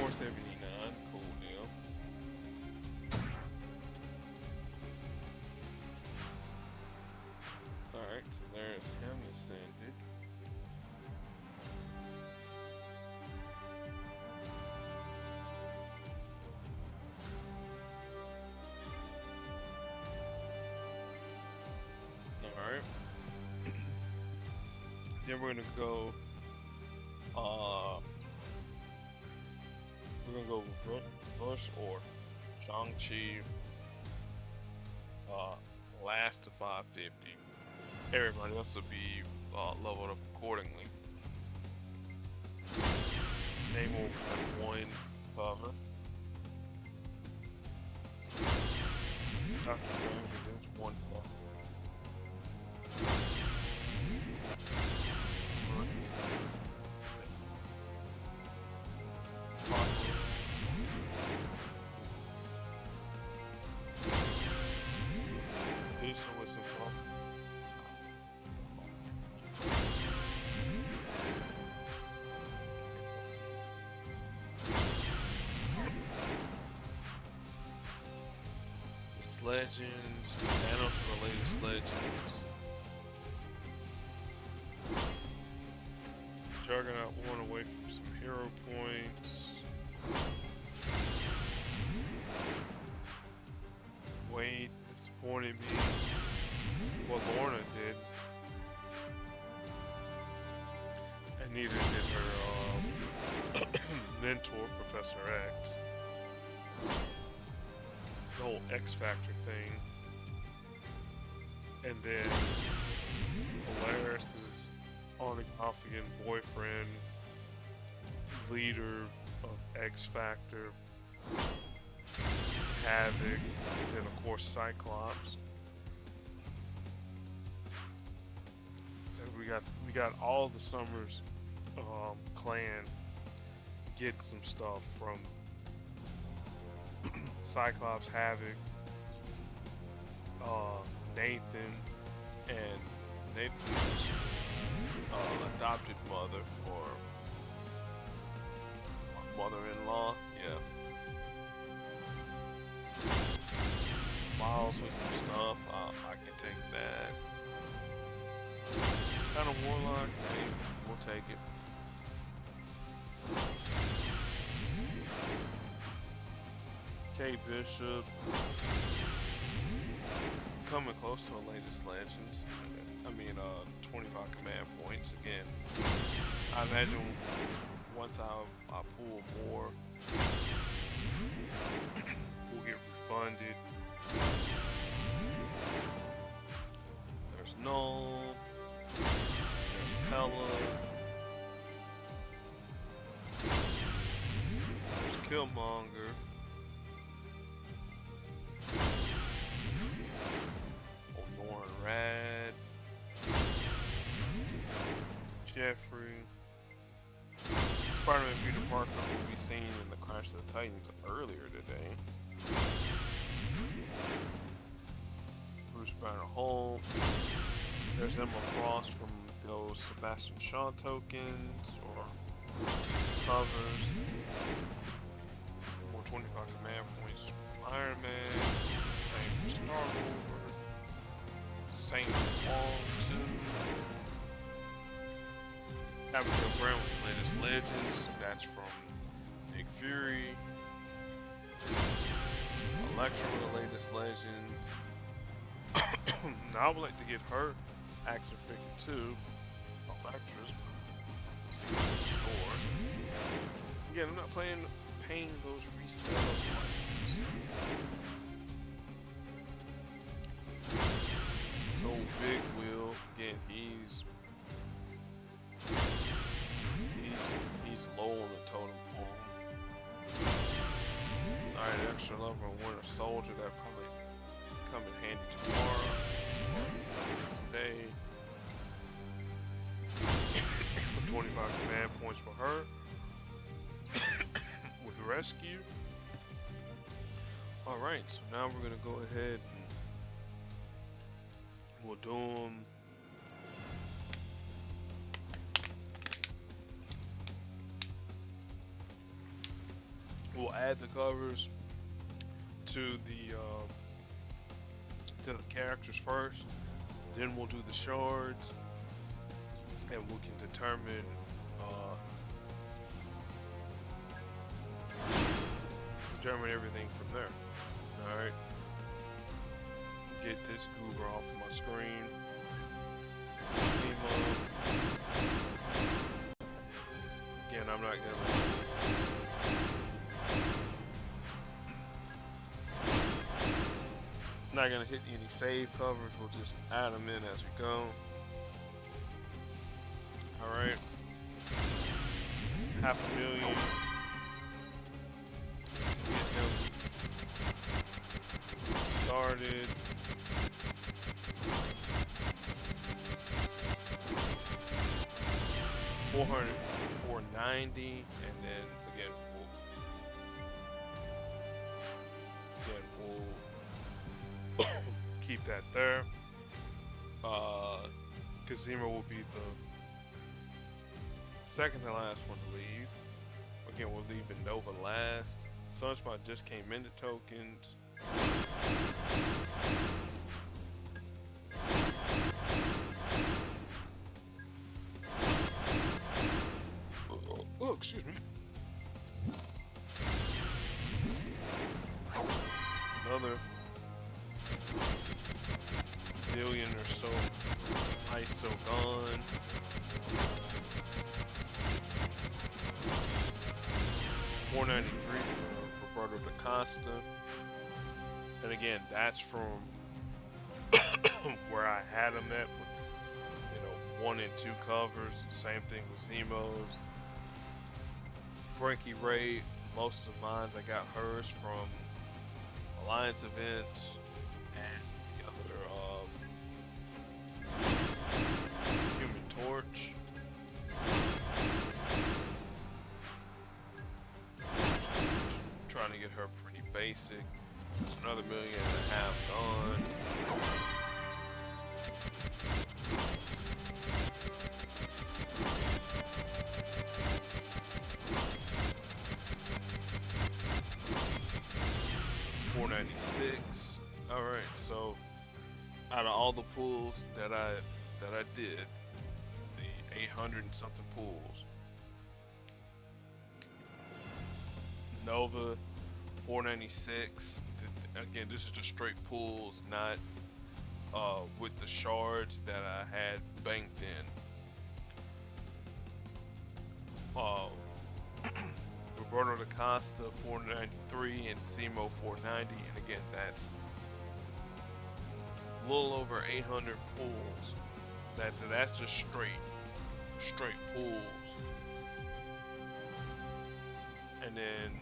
479, cool deal. Alright, so there's him ascended. Alright. Then we're gonna go reverse order. Shang-Chi last to 550. Everybody else will be leveled up accordingly. Name will have one cover. Dr. Strange against one ball. Decent with some ball. Legends, Thanos for the latest Legends. Juggernaut one away from some hero points. Wade disappointed me. What Lorna did. And neither did her mentor, Professor X. The whole X Factor thing. And then Polaris' on and off again boyfriend, leader of X Factor, Havoc, and of course Cyclops. So we got all the Summers clan get some stuff from Cyclops, Havoc, Nathan, and Nathan's adopted mother, or mother-in-law, yeah. Miles with some stuff, I can take that. Kind of Warlock, hey, we'll take it. Kate Bishop, coming close to the latest Legends. I mean, 25 command points again. I imagine once I pull more, we'll get refunded. There's Null, there's Hella, there's Killmonger. Rad, Jeffrey, Spider-Man Peter Parker will be seen in the Crash of the Titans earlier today. Bruce Banner Hulk. There's Emma Frost from those Sebastian Shaw tokens or covers. More 25 command points from Iron Man. Same for Star-Lord. Saint Wong too. Abigail Brown with the latest Legends. That's from Nick Fury. Elektra with the latest Legends. Now I would like to get her action figure too. Electra's. See what's in store. Again, I'm not paying those resale prices. So Big Will, again, he's low on the totem pole. Alright, extra level and Winter Soldier, that probably come in handy tomorrow or today. 25 command points for her. With Rescue. Alright, so now we're gonna go ahead and we'll do them. We'll add the covers to the characters first. Then we'll do the shards, and we can determine everything from there. All right. Get this goober off of my screen. Again, I'm not gonna hit any save covers. We'll just add them in as we go. All right. 500,000. Start. started. $400, $490, and then again we'll keep that there. Kazima will be the second to last one to leave. Again, we're leaving Nova last. Sunspot just came into tokens. Oh, excuse me. Another billion or so ISO gone. $493 for Roberto da Costa. And again, that's from where I had him at with, 1 and 2 covers. Same thing with Zemo's. Frankie Raye, most of mine I got hers from Alliance events and the other Human Torch. Trying to get her pretty basic. Another $1.5 million gone. $496. All right, so out of all the pools that I did, the 800 and something pools, Nova 496. Again, this is just straight pools, not with the shards that I had banked in. Roberto da Costa 493 and Zemo 490, and again that's a little over 800 pools. That's just straight pools. And then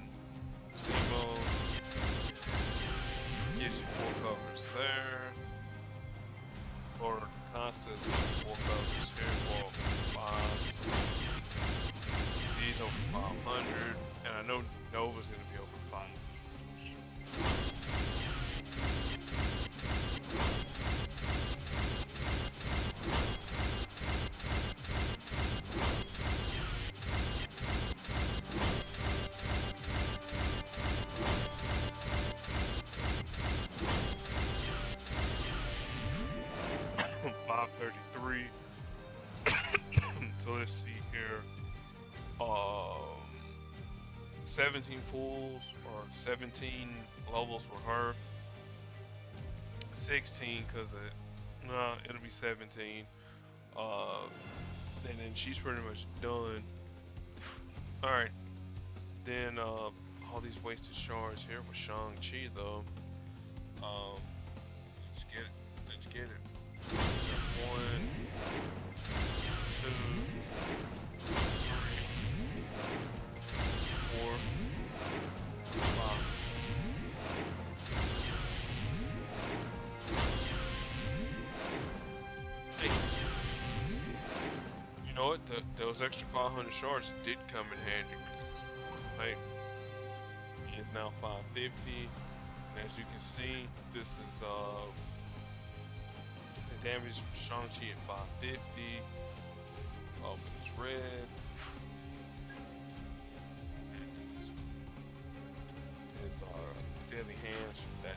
Zemo gives you 4 covers there. Roberto da Costa gives you 4 covers here. Well, 5. He's over 500, and I know Nova's gonna be over 5. $533. So let's see here. 17 pools or 17 levels for her. 16 because it'll be 17. And then she's pretty much done. All right. Then all these wasted shards here for Shang-Chi though. Let's get it. Let's get it. 1, 2, 3, 4, 5. Hey, you know what? Those extra 500 shards did come in handy. Hey, he is now 550. And as you can see, this is the damage from Shang-Chi at 550. It's red. It's deadly hands. That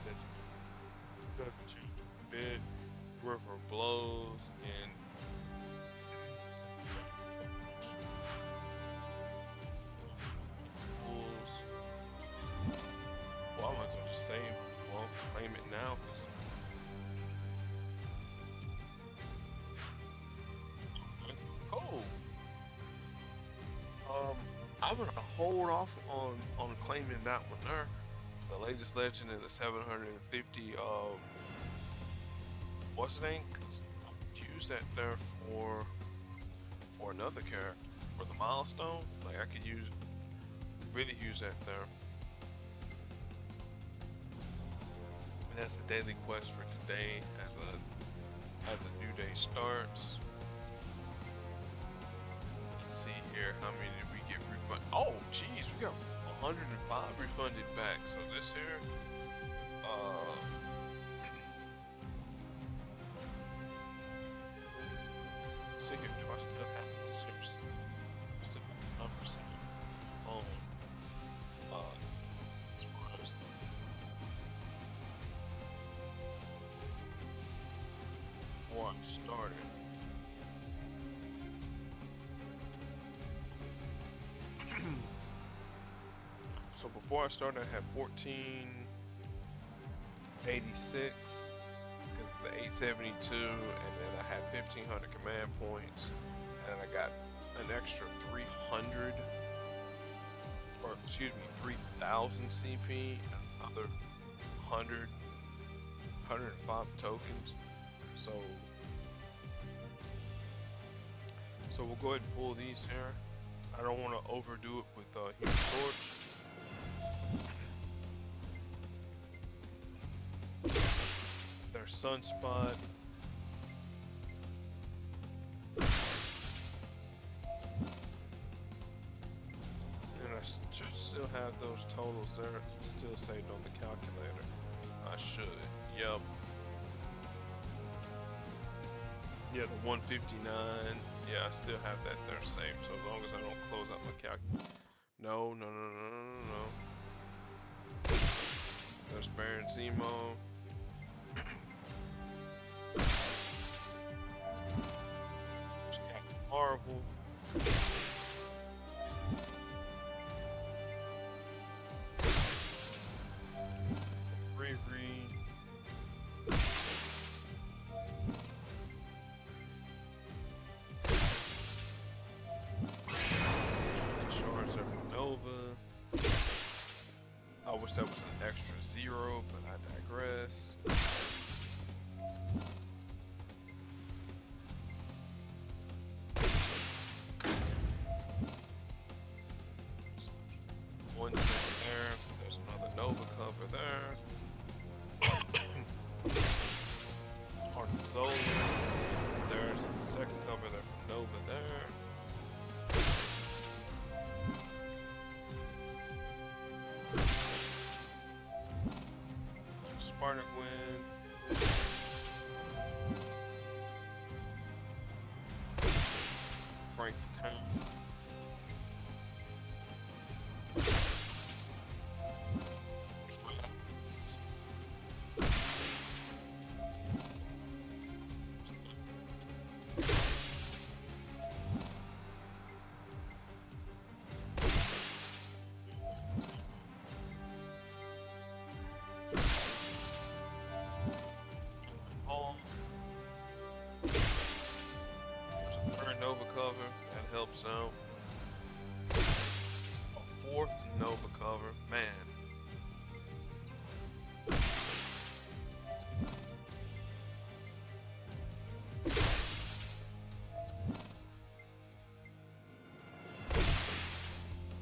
doesn't change a bit. River blows and pulls. Well, I might as well just save. Well, claim it now. Cool. I'm gonna hold off on claiming that one there. The latest legend in the 750 what's the name? Use that there for another character. For the milestone. Like I could really use that there. And that's the daily quest for today as a new day starts. Let's see here, how many did we get refunded? Oh, geez, we got 105 refunded back. So this here, see here, do I still have this here? Still have 1% on, as far as before I started. So before I started, I had 1486 because of the 872, and then I had 1500 command points, and I got an extra 300, or excuse me, 3000 CP, and another 105 tokens. So we'll go ahead and pull these here. I don't want to overdo it with Human Torch. Their Sunspot. And I should still have those totals there still saved on the calculator. I should. Yep. Yeah, the 159. Yeah, I still have that there saved. So as long as I don't close out my calculator. No. There's Baron Zemo. There's Captain Marvel. Riri. Shards are from Nova. I wish that was an extra 0, but I digress. One second there. There's another Nova cover there. Heart of Zola. There's the second cover there from Nova there. Spartan-Gwen. Frankie Town. Nova cover, that helps out. A 4th Nova cover, man.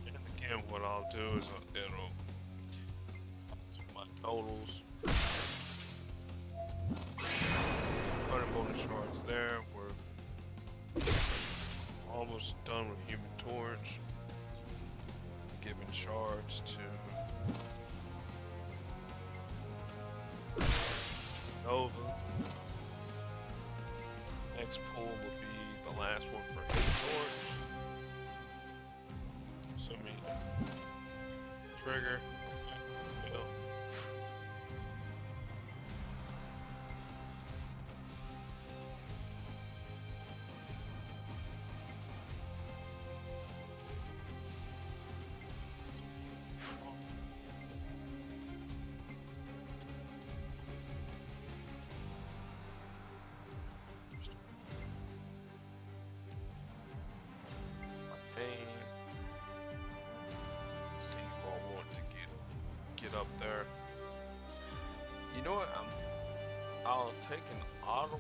And again, what I'll do is it'll my totals. 100 bonus shards there. We're almost done with Human Torch. Giving shards to Nova. Next pull will be the last one for Human Torch. Assuming trigger. Well, see if I want to get up there. You know what? I'll take an audible.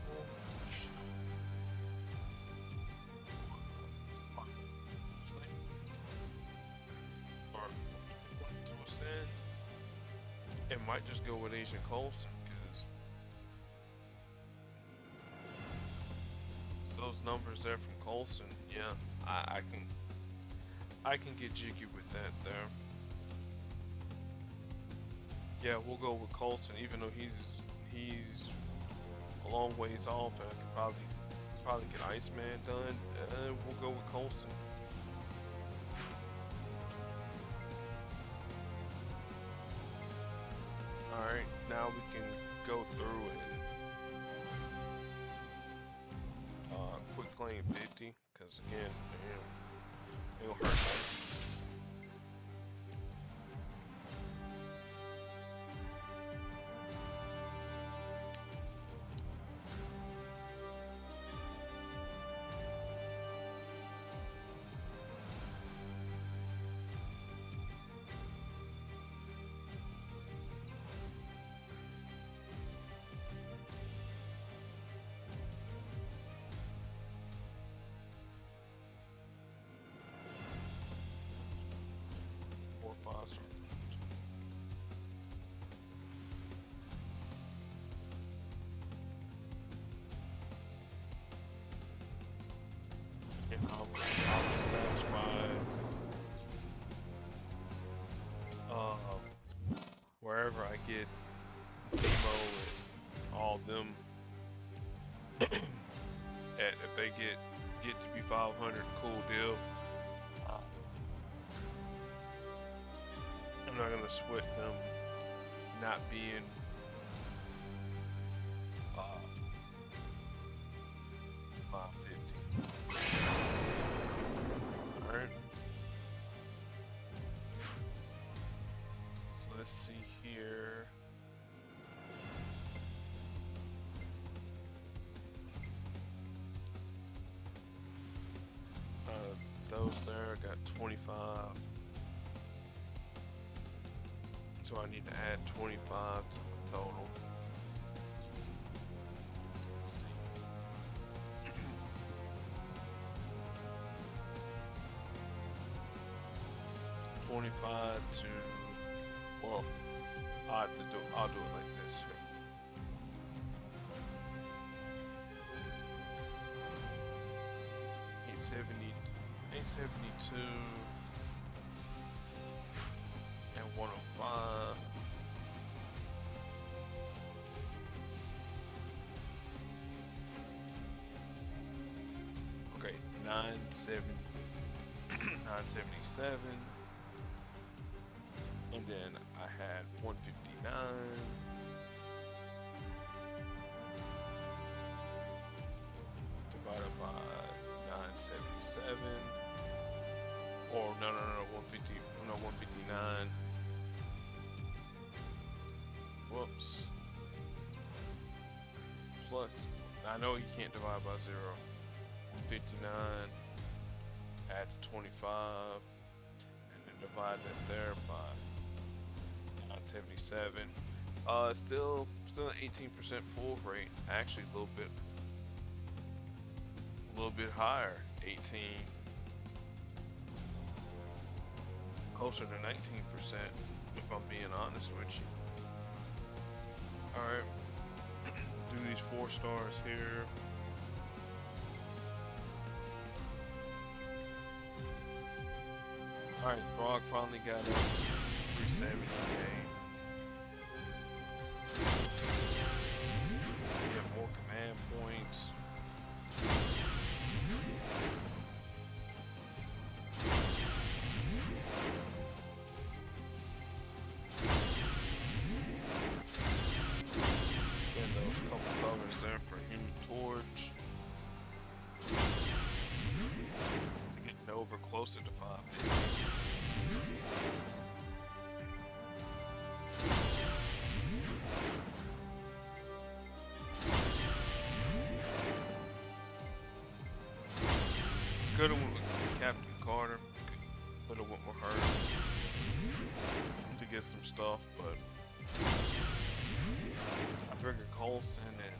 Or to ascend. It might just go with Asian Coulson those numbers there from Coulson, yeah, I can get jiggy with that there. Yeah, we'll go with Coulson, even though he's a long ways off, and I can probably get Iceman done. We'll go with Coulson. All right, now we can go through and quick claim 50, because again, it'll hurt nothing. I'll be satisfied wherever I get Zemo and all them. If they get to be 500, cool deal. I'm not gonna sweat them not being 550. Alright. So let's see here. Those there got 25. So I need to add 25 to the total. So let's see. 25 to, well, I'll do it like this. 872 and 105. Okay, 977. And then I had 159. Divided by 977. Or no, 159. Whoops. Plus, I know you can't divide by 0. 159, add 25, and then divide that there by 977. Still an 18% pull rate. Actually, a little bit higher. 18. Closer to 19%, if I'm being honest with you. Alright, do these 4 stars here. Alright, Throg finally got it. 370k. We have more command points. Closer to 5. Could have went with Captain Carter. Could have went with her to get some stuff, but I figured Coulson and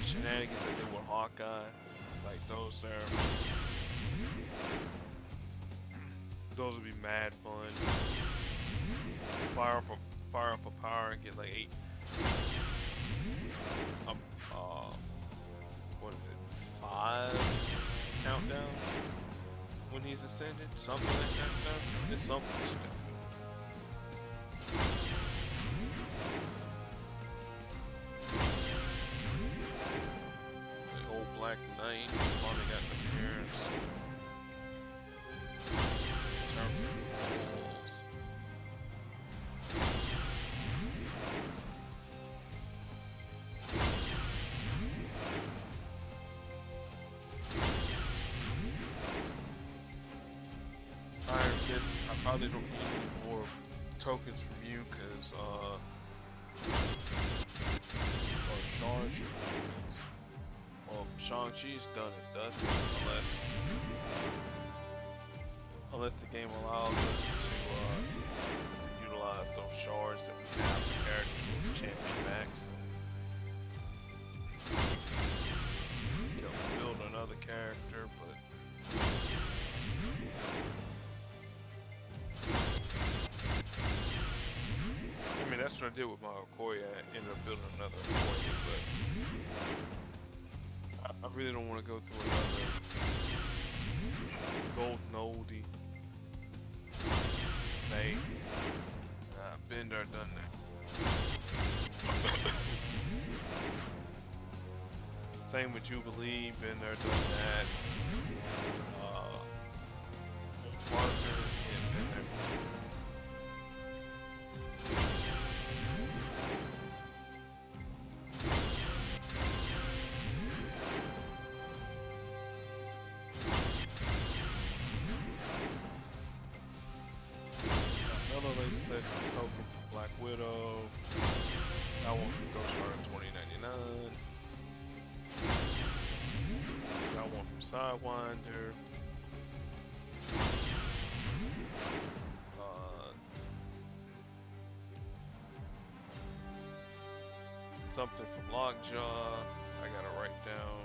shenanigans they did with Hawkeye, like those there. Those would be mad fun. Fire up a power and get like 8. what is it, 5 countdowns when he's ascended, something like that. It's something stupid. It's an old Black Knight, finally got an appearance. In terms of rules. Iron Fist, I probably don't need any more tokens from you, cause or Shang-Chi. Well, Shang-Chi's done it, Dustin, unless the game allows us to utilize those shards that we have for characters with champion backs. You know, build another character, but I mean, that's what I did with my Okoye. I ended up building another Okoye, but I really don't want to go through another golden oldie thing. Been there, done that. Same with Jubilee, been there, done that. Parker, yeah, been there. Another lady said token from Black Widow. I want from Ghost Rider 2099. I want from Sidewinder. Something from Lockjaw. I gotta write down.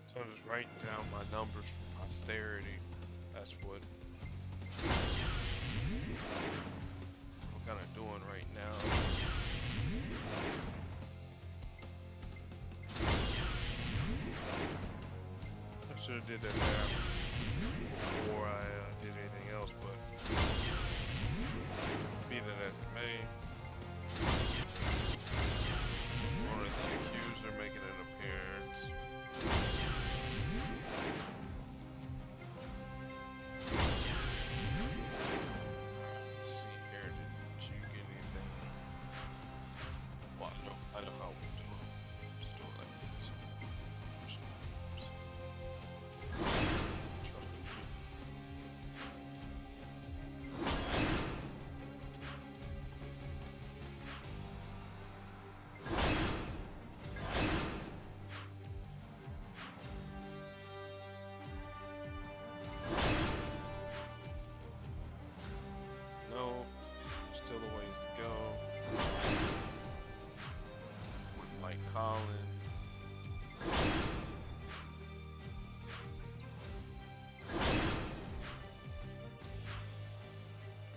So I'm just writing down my numbers for posterity. That's what I'm kind of doing right now. I should have did that there before I did anything else, but be that as it may. One of the accuser making an appearance. Collins.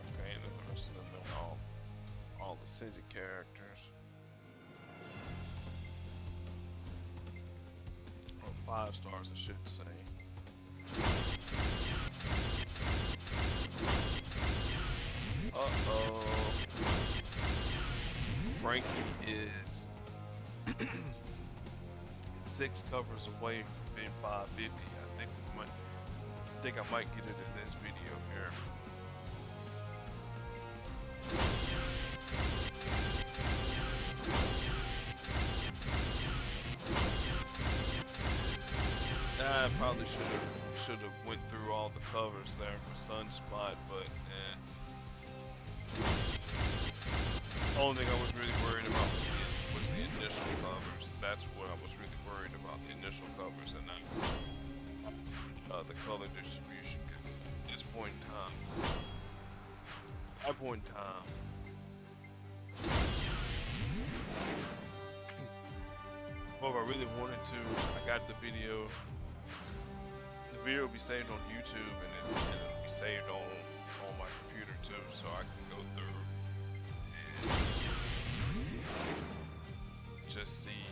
Okay, and then the rest of them are all the Cindy characters. Or 5 stars, I should say. Uh-oh. Frankie is 6 covers away from being 550. I think I might get it in this video here. I probably should have went through all the covers there for Sunspot, but only thing I was really worried about was the initial covers. That's what I was really worried about, the initial covers, and not the color distribution. Because at this point in time, Well, if I really wanted to, I got the video. The video will be saved on YouTube, and it'll be saved on my computer too, so I can go through and just see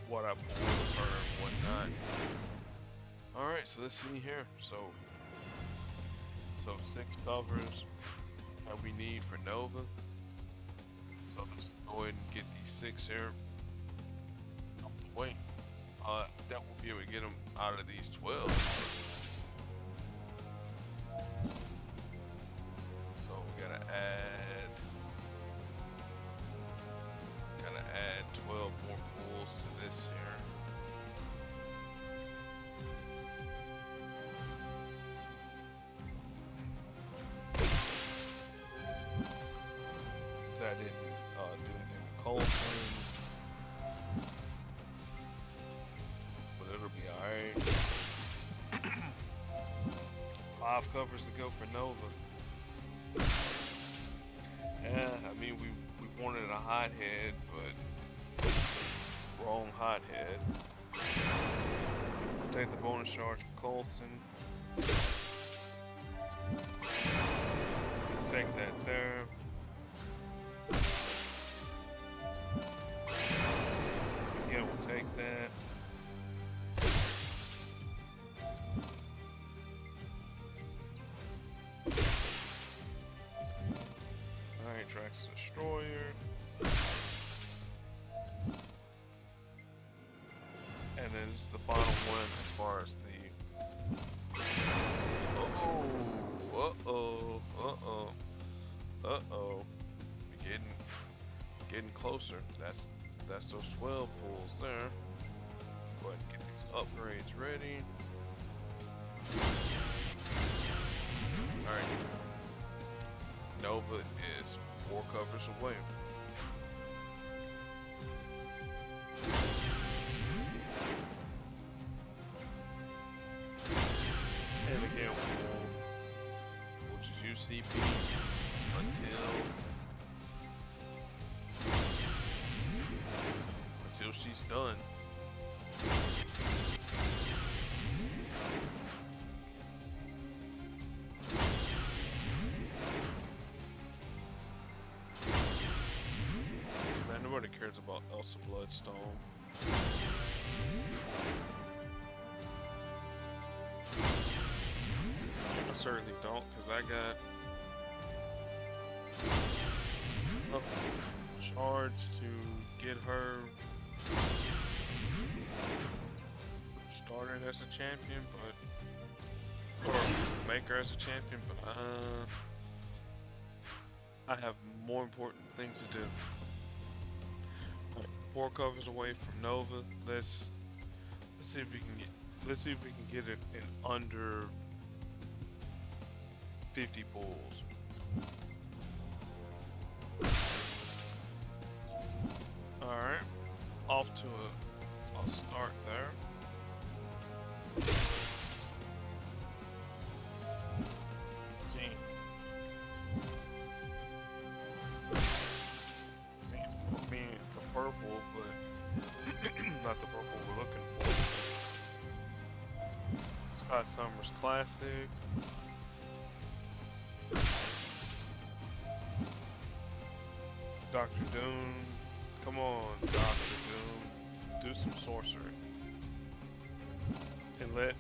what I pulled or whatnot. All right, so let's see here. So 6 covers that we need for Nova. So let's go ahead and get these 6 here out the way. That will be able to get them out of these 12. So we gotta add 12 more pulls to this here. I didn't do anything with Colson, but it'll be alright. 5 covers to go for Nova. Yeah, I mean we wanted a hothead, but wrong hothead. Take the bonus charge for Colson. Take that there. Again, we'll take that. Alright, Drax Destroyer. And then this is the final one as far as the... Uh-oh. Getting closer. That's those 12 pulls there. Go ahead and get these upgrades ready. Alright. Nova is 4 covers away. And again, we'll just use CP until she's done. Man, nobody cares about Elsa Bloodstone. I certainly don't, because I got enough shards to get her started as a champion, or make her as a champion, but I have more important things to do. Right, 4 covers away from Nova. Let's see if we can get it in under 50 bulls. Alright, off to I'll start there. See, I mean, it's a purple, but not the purple we're looking for. Scott Summers Classic. Dr. Doom. Come on, Dr. Doom. Do some sorcery. And let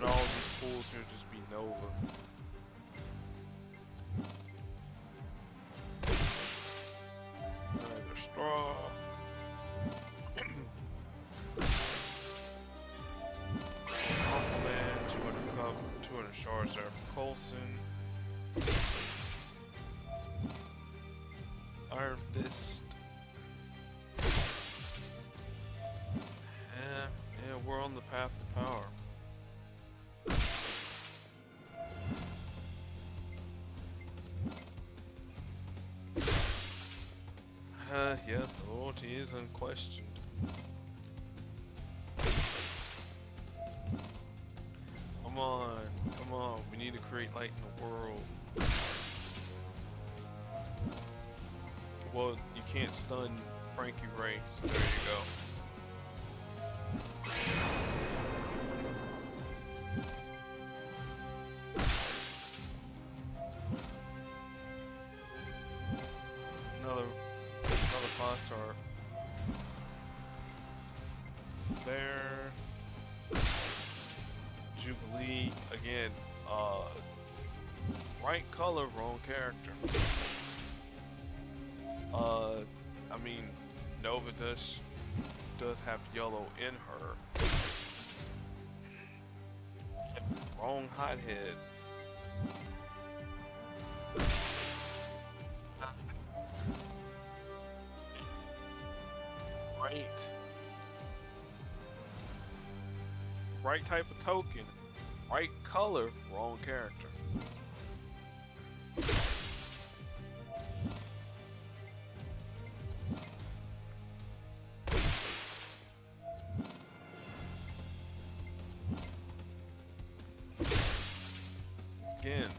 all these pools here just be Nova. Another straw. Man, 200 shards there for Coulson. Iron Fist. Yeah, we're on the path to power. Yeah, the loyalty is unquestioned. Come on, we need to create light in the world. Well, you can't stun Frankie Raye, so there you go. Another 5-star. There. Jubilee again. Right color, wrong character. I mean, Nova does have yellow in her. Wrong hothead. Right type of token. Right color, wrong character. Again,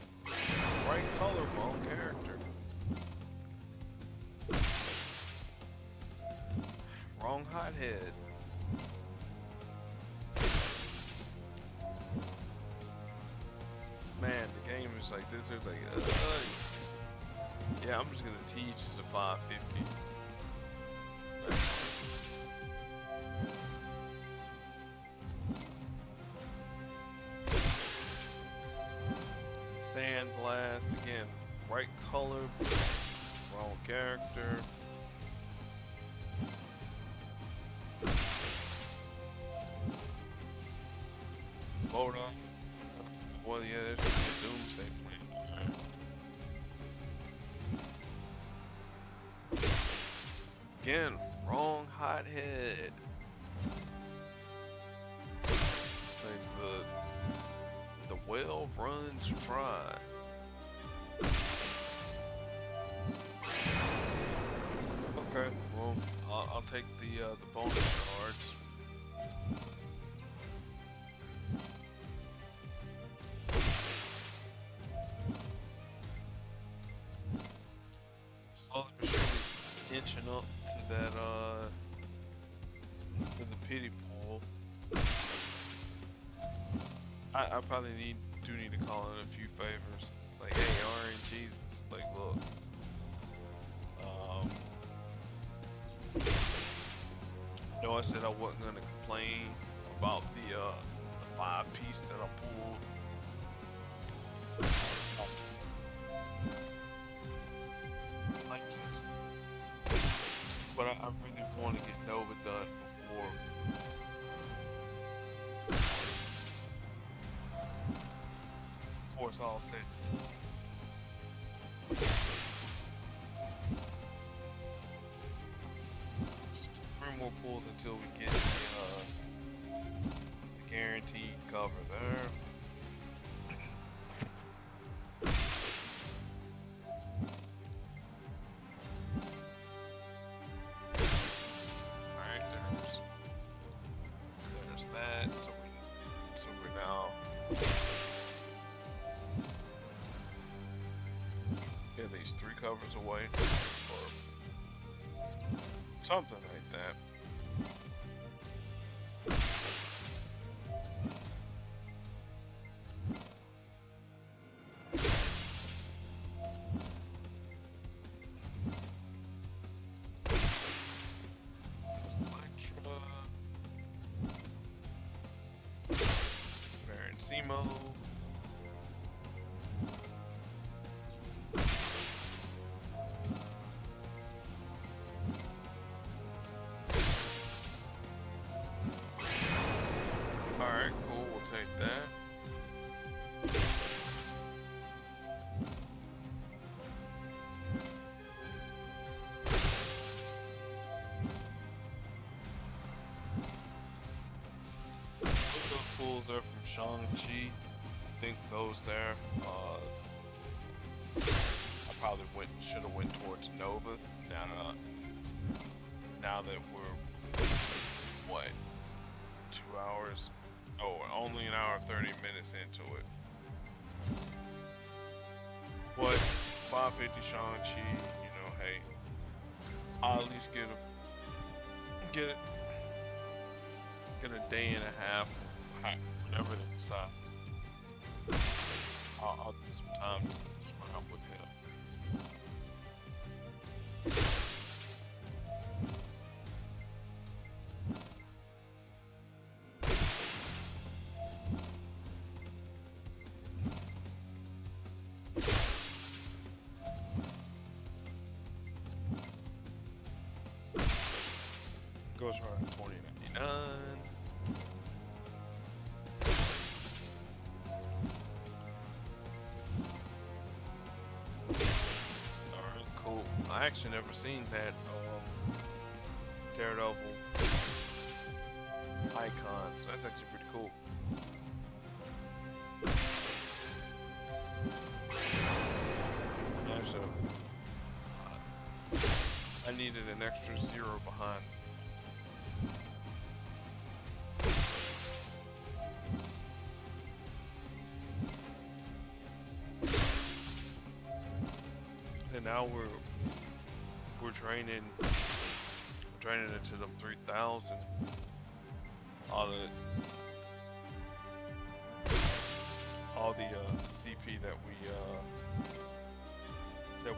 right color, wrong character. Wrong hothead. Man, the game is like this. It's like, yeah, I'm just gonna teach as a 550. Sand blast again. Right color, wrong character. Hold on. Well, yeah, there's gonna be a doomsday plan. Again, wrong hothead. Like the well runs dry. Okay, well, I'll take the bonus cards. Slowly but surely inching up to that to the pity pool. I probably do need to call in a few favors. Like, hey, RNGesus, like, look. No, I said I wasn't gonna complain about the 5-piece that I pulled. But I really want to get Nova done before it's all said. 3 more pulls until we get the guaranteed cover there. These 3 covers away, or something like that. Electra, Baron Zemo. Alright, cool, we'll take that. Those pulls there from Shang-Chi. I think those there. I probably should have went towards Nova. Now that we're, what, 2 hours? Oh, only an hour and 30 minutes into it. But 550 Shang-Chi, you know, hey, I'll at least get it, get a day and a half, whatever they decide. I'll do some time to swim with him. Goes around 2099. Alright, cool. I actually never seen that Daredevil icon, so that's actually pretty cool. Yeah, so I needed an extra 0 behind. And now we're draining into them 3,000. All the CP that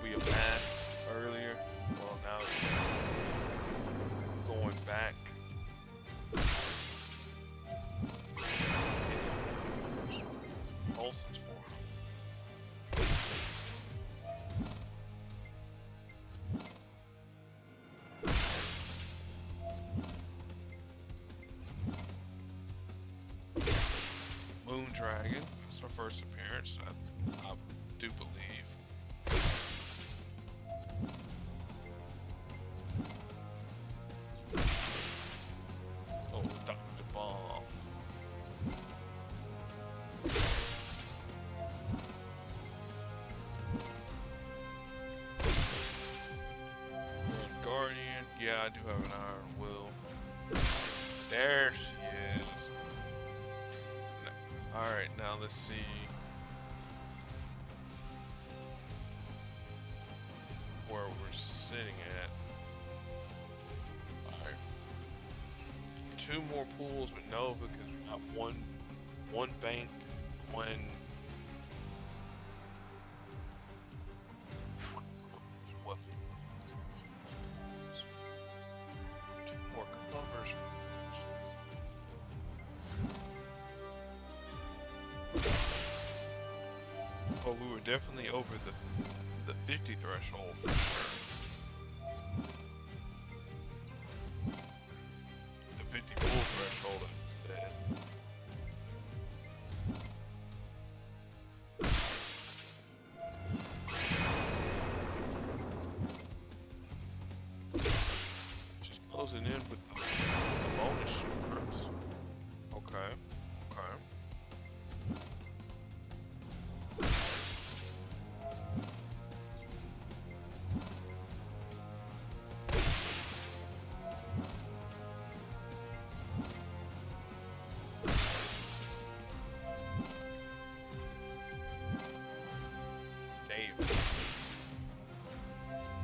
we amassed earlier. Well, now it's going back. Olsen's for Moon Dragon. It's her first appearance, I do believe. Oh, Dr. Bomb. Guardian. Yeah, I do have an Iron Will. There she is. Alright, now let's see. Where we're sitting at. Alright. 2 more pools with Nova because we got one banked, one what? 2 more covers. Well, we were definitely over the 50 threshold for sure. The 50 full threshold, I said. Just closing in with the bonus shards. Okay, okay.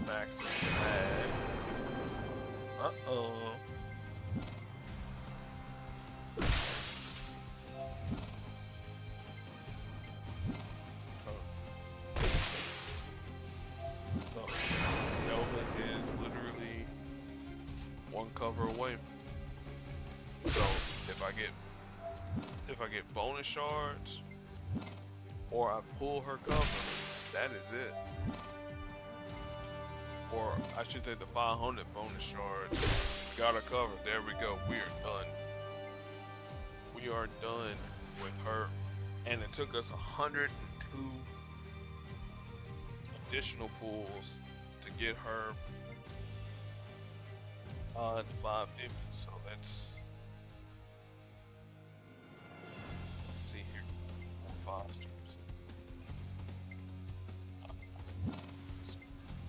Max is mad. Uh-oh. So Nova is literally 1 cover away. So if I get bonus shards or I pull her cover, that is it. Or I should say the 500 bonus shards. Got her covered. There we go. We are done. We are done with her. And it took us 102 additional pulls to get her to 550. So let's see here. 5 stars.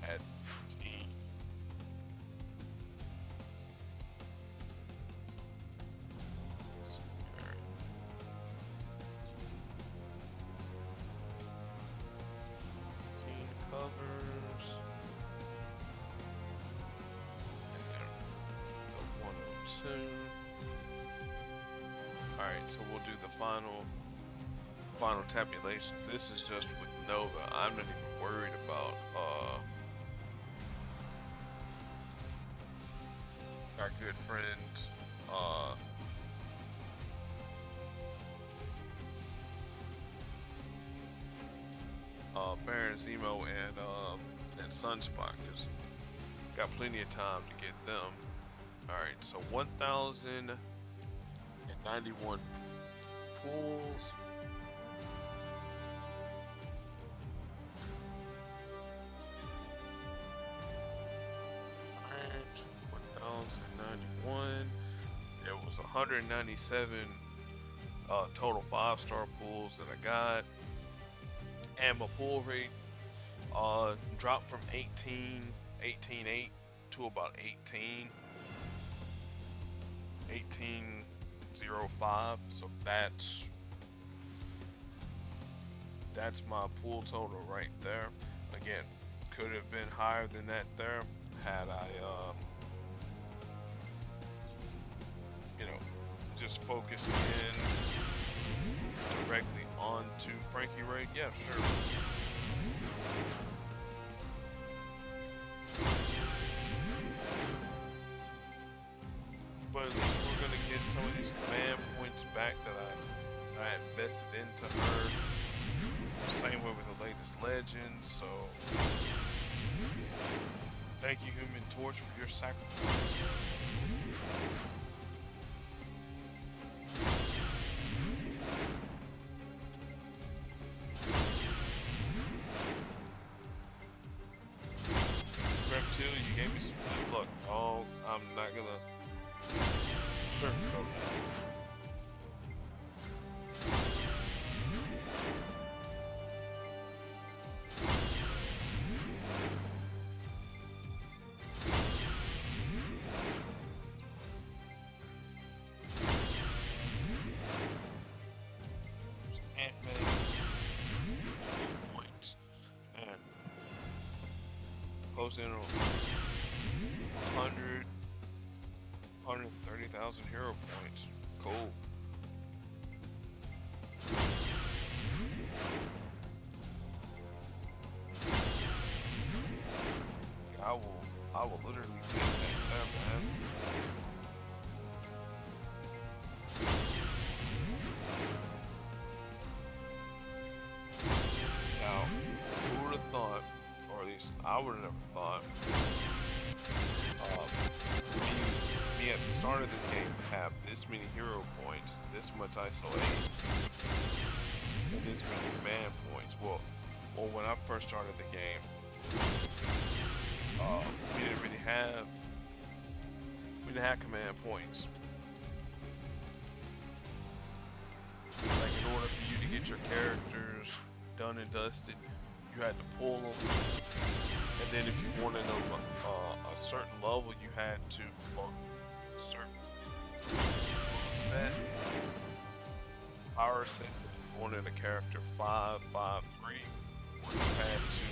At 15. Covers. Alright, so we'll do the final tabulations. This is just with Nova. I'm not even worried about our good friend Baron Zemo and Sunspot, because got plenty of time to get them. Alright, so 1,091 pools. Alright, 1,091. There was 197 total 5-star pools that I got. And my pool rate dropped from 18.8 to about 18.05. So that's my pool total right there. Again, could have been higher than that there had I just focused in directly onto Frankie Raye. Yeah, sure. But at least we're gonna get some of these command points back that I invested into her. Same way with the latest legends. So thank you, Human Torch, for your sacrifice. Reptile, you gave me some good luck. Oh, I'm not gonna sugarcoat that. Points. And close in on 130,000 hero points. Cool. I will literally take that there, man. Now, who would have thought, or at least I would have never thought, me at the start of this game to have this many hero points, this much isolation, and this many command points. Well, when I first started the game, we didn't have command points. Like, in order for you to get your characters done and dusted, you had to pull them, and then if you wanted them a certain level, you had to certain set, power set. If you wanted a character 5.5.3, you had to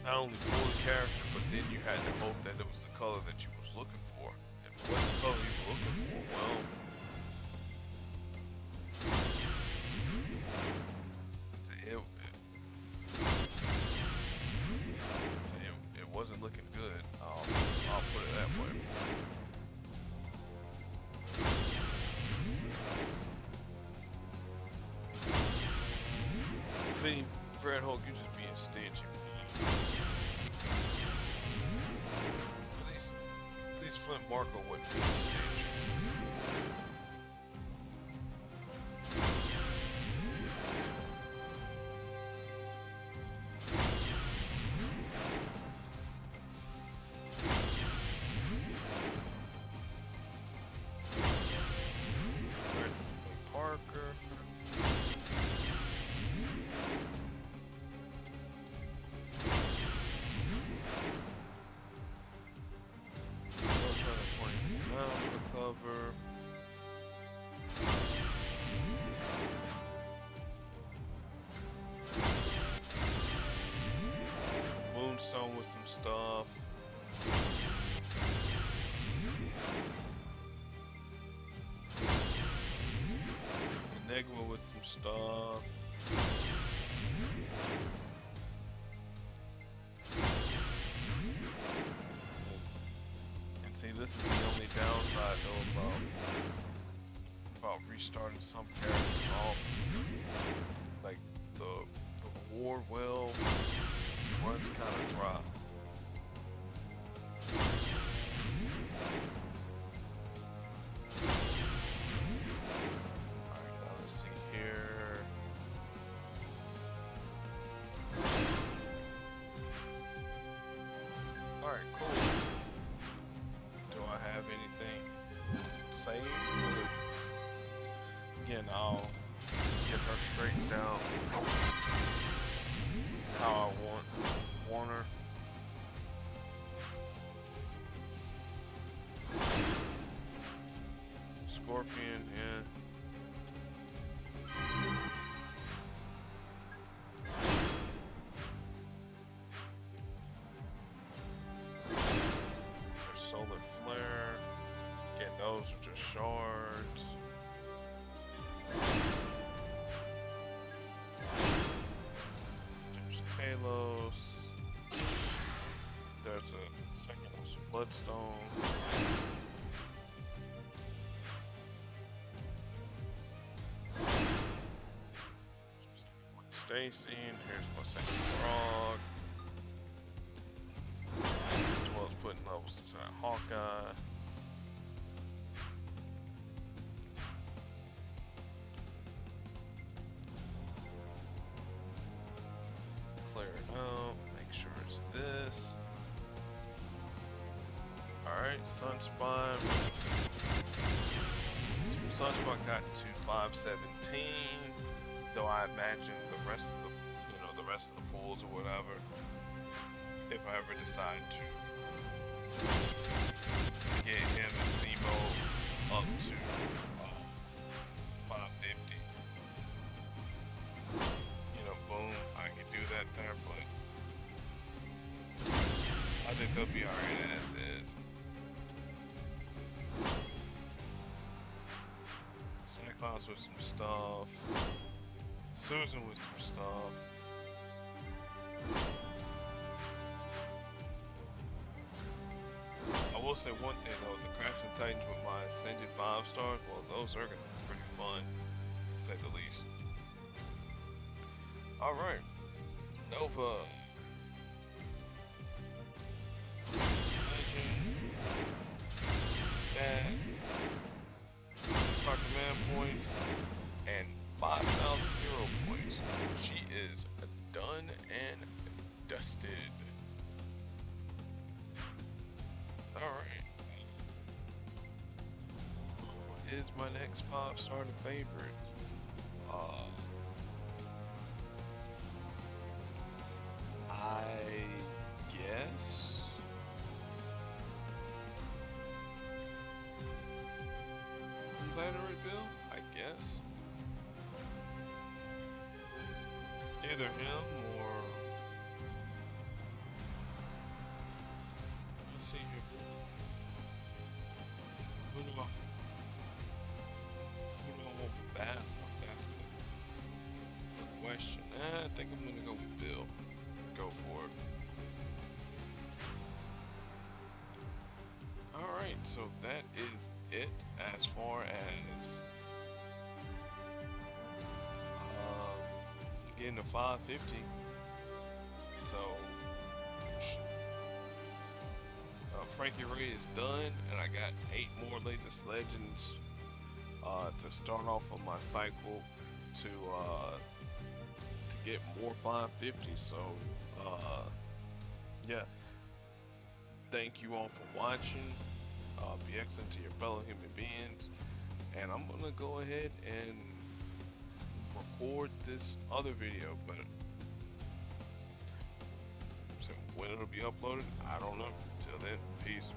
not only pull the character, but then you had to hope that it was the color that you was looking for. If it wasn't the color you were looking for, well, it wasn't looking good. I'll put it that way. See, Fred Hulk, you just being stingy. At least Flint Marco wasn't being stingy. stuff. And see, this is the only downside though about restarting some characters off. Like the reward well runs kind of dry. Alright, now let's see here. Alright, cool. Do I have anything saved? Again, I'll get her straightened out how I want her. Scorpion, yeah. There's solar flare. Again, those are just shards. There's Talos. There's a second Bloodstone. Stacy, and here's my second frog. As well as putting levels inside Hawkeye. Clear it out, make sure it's this. Alright, Sunspot. Sunspot got to 517. Though I imagine the rest of the rest of the pools or whatever, if I ever decide to get him and Zemo up to 550, boom, I can do that there, but I think they'll be alright as is. Cyclops with some stuff. Susan with some stuff. I will say one thing though, the Crimson Titans with my Ascended 5 stars, well those are gonna be pretty fun, to say the least. Alright. Nova. Legend. Bad. Command points. And 5,000 hero points. She is done and dusted. Alright. What is my next 5-star favorite? I guess. Leonard Bill? I guess. Either him or let's see here. Who do I want to battle? That's the question. I think I'm gonna go with Bill. Go for it. Alright, so that is it as far as getting to 550. So Frankie Raye is done, and I got 8 more latest legends to start off on my cycle to get more 550. So yeah, thank you all for watching. Be excellent to your fellow human beings, and I'm gonna go ahead and record this other video, but so when it'll be uploaded, I don't know. Till then, peace.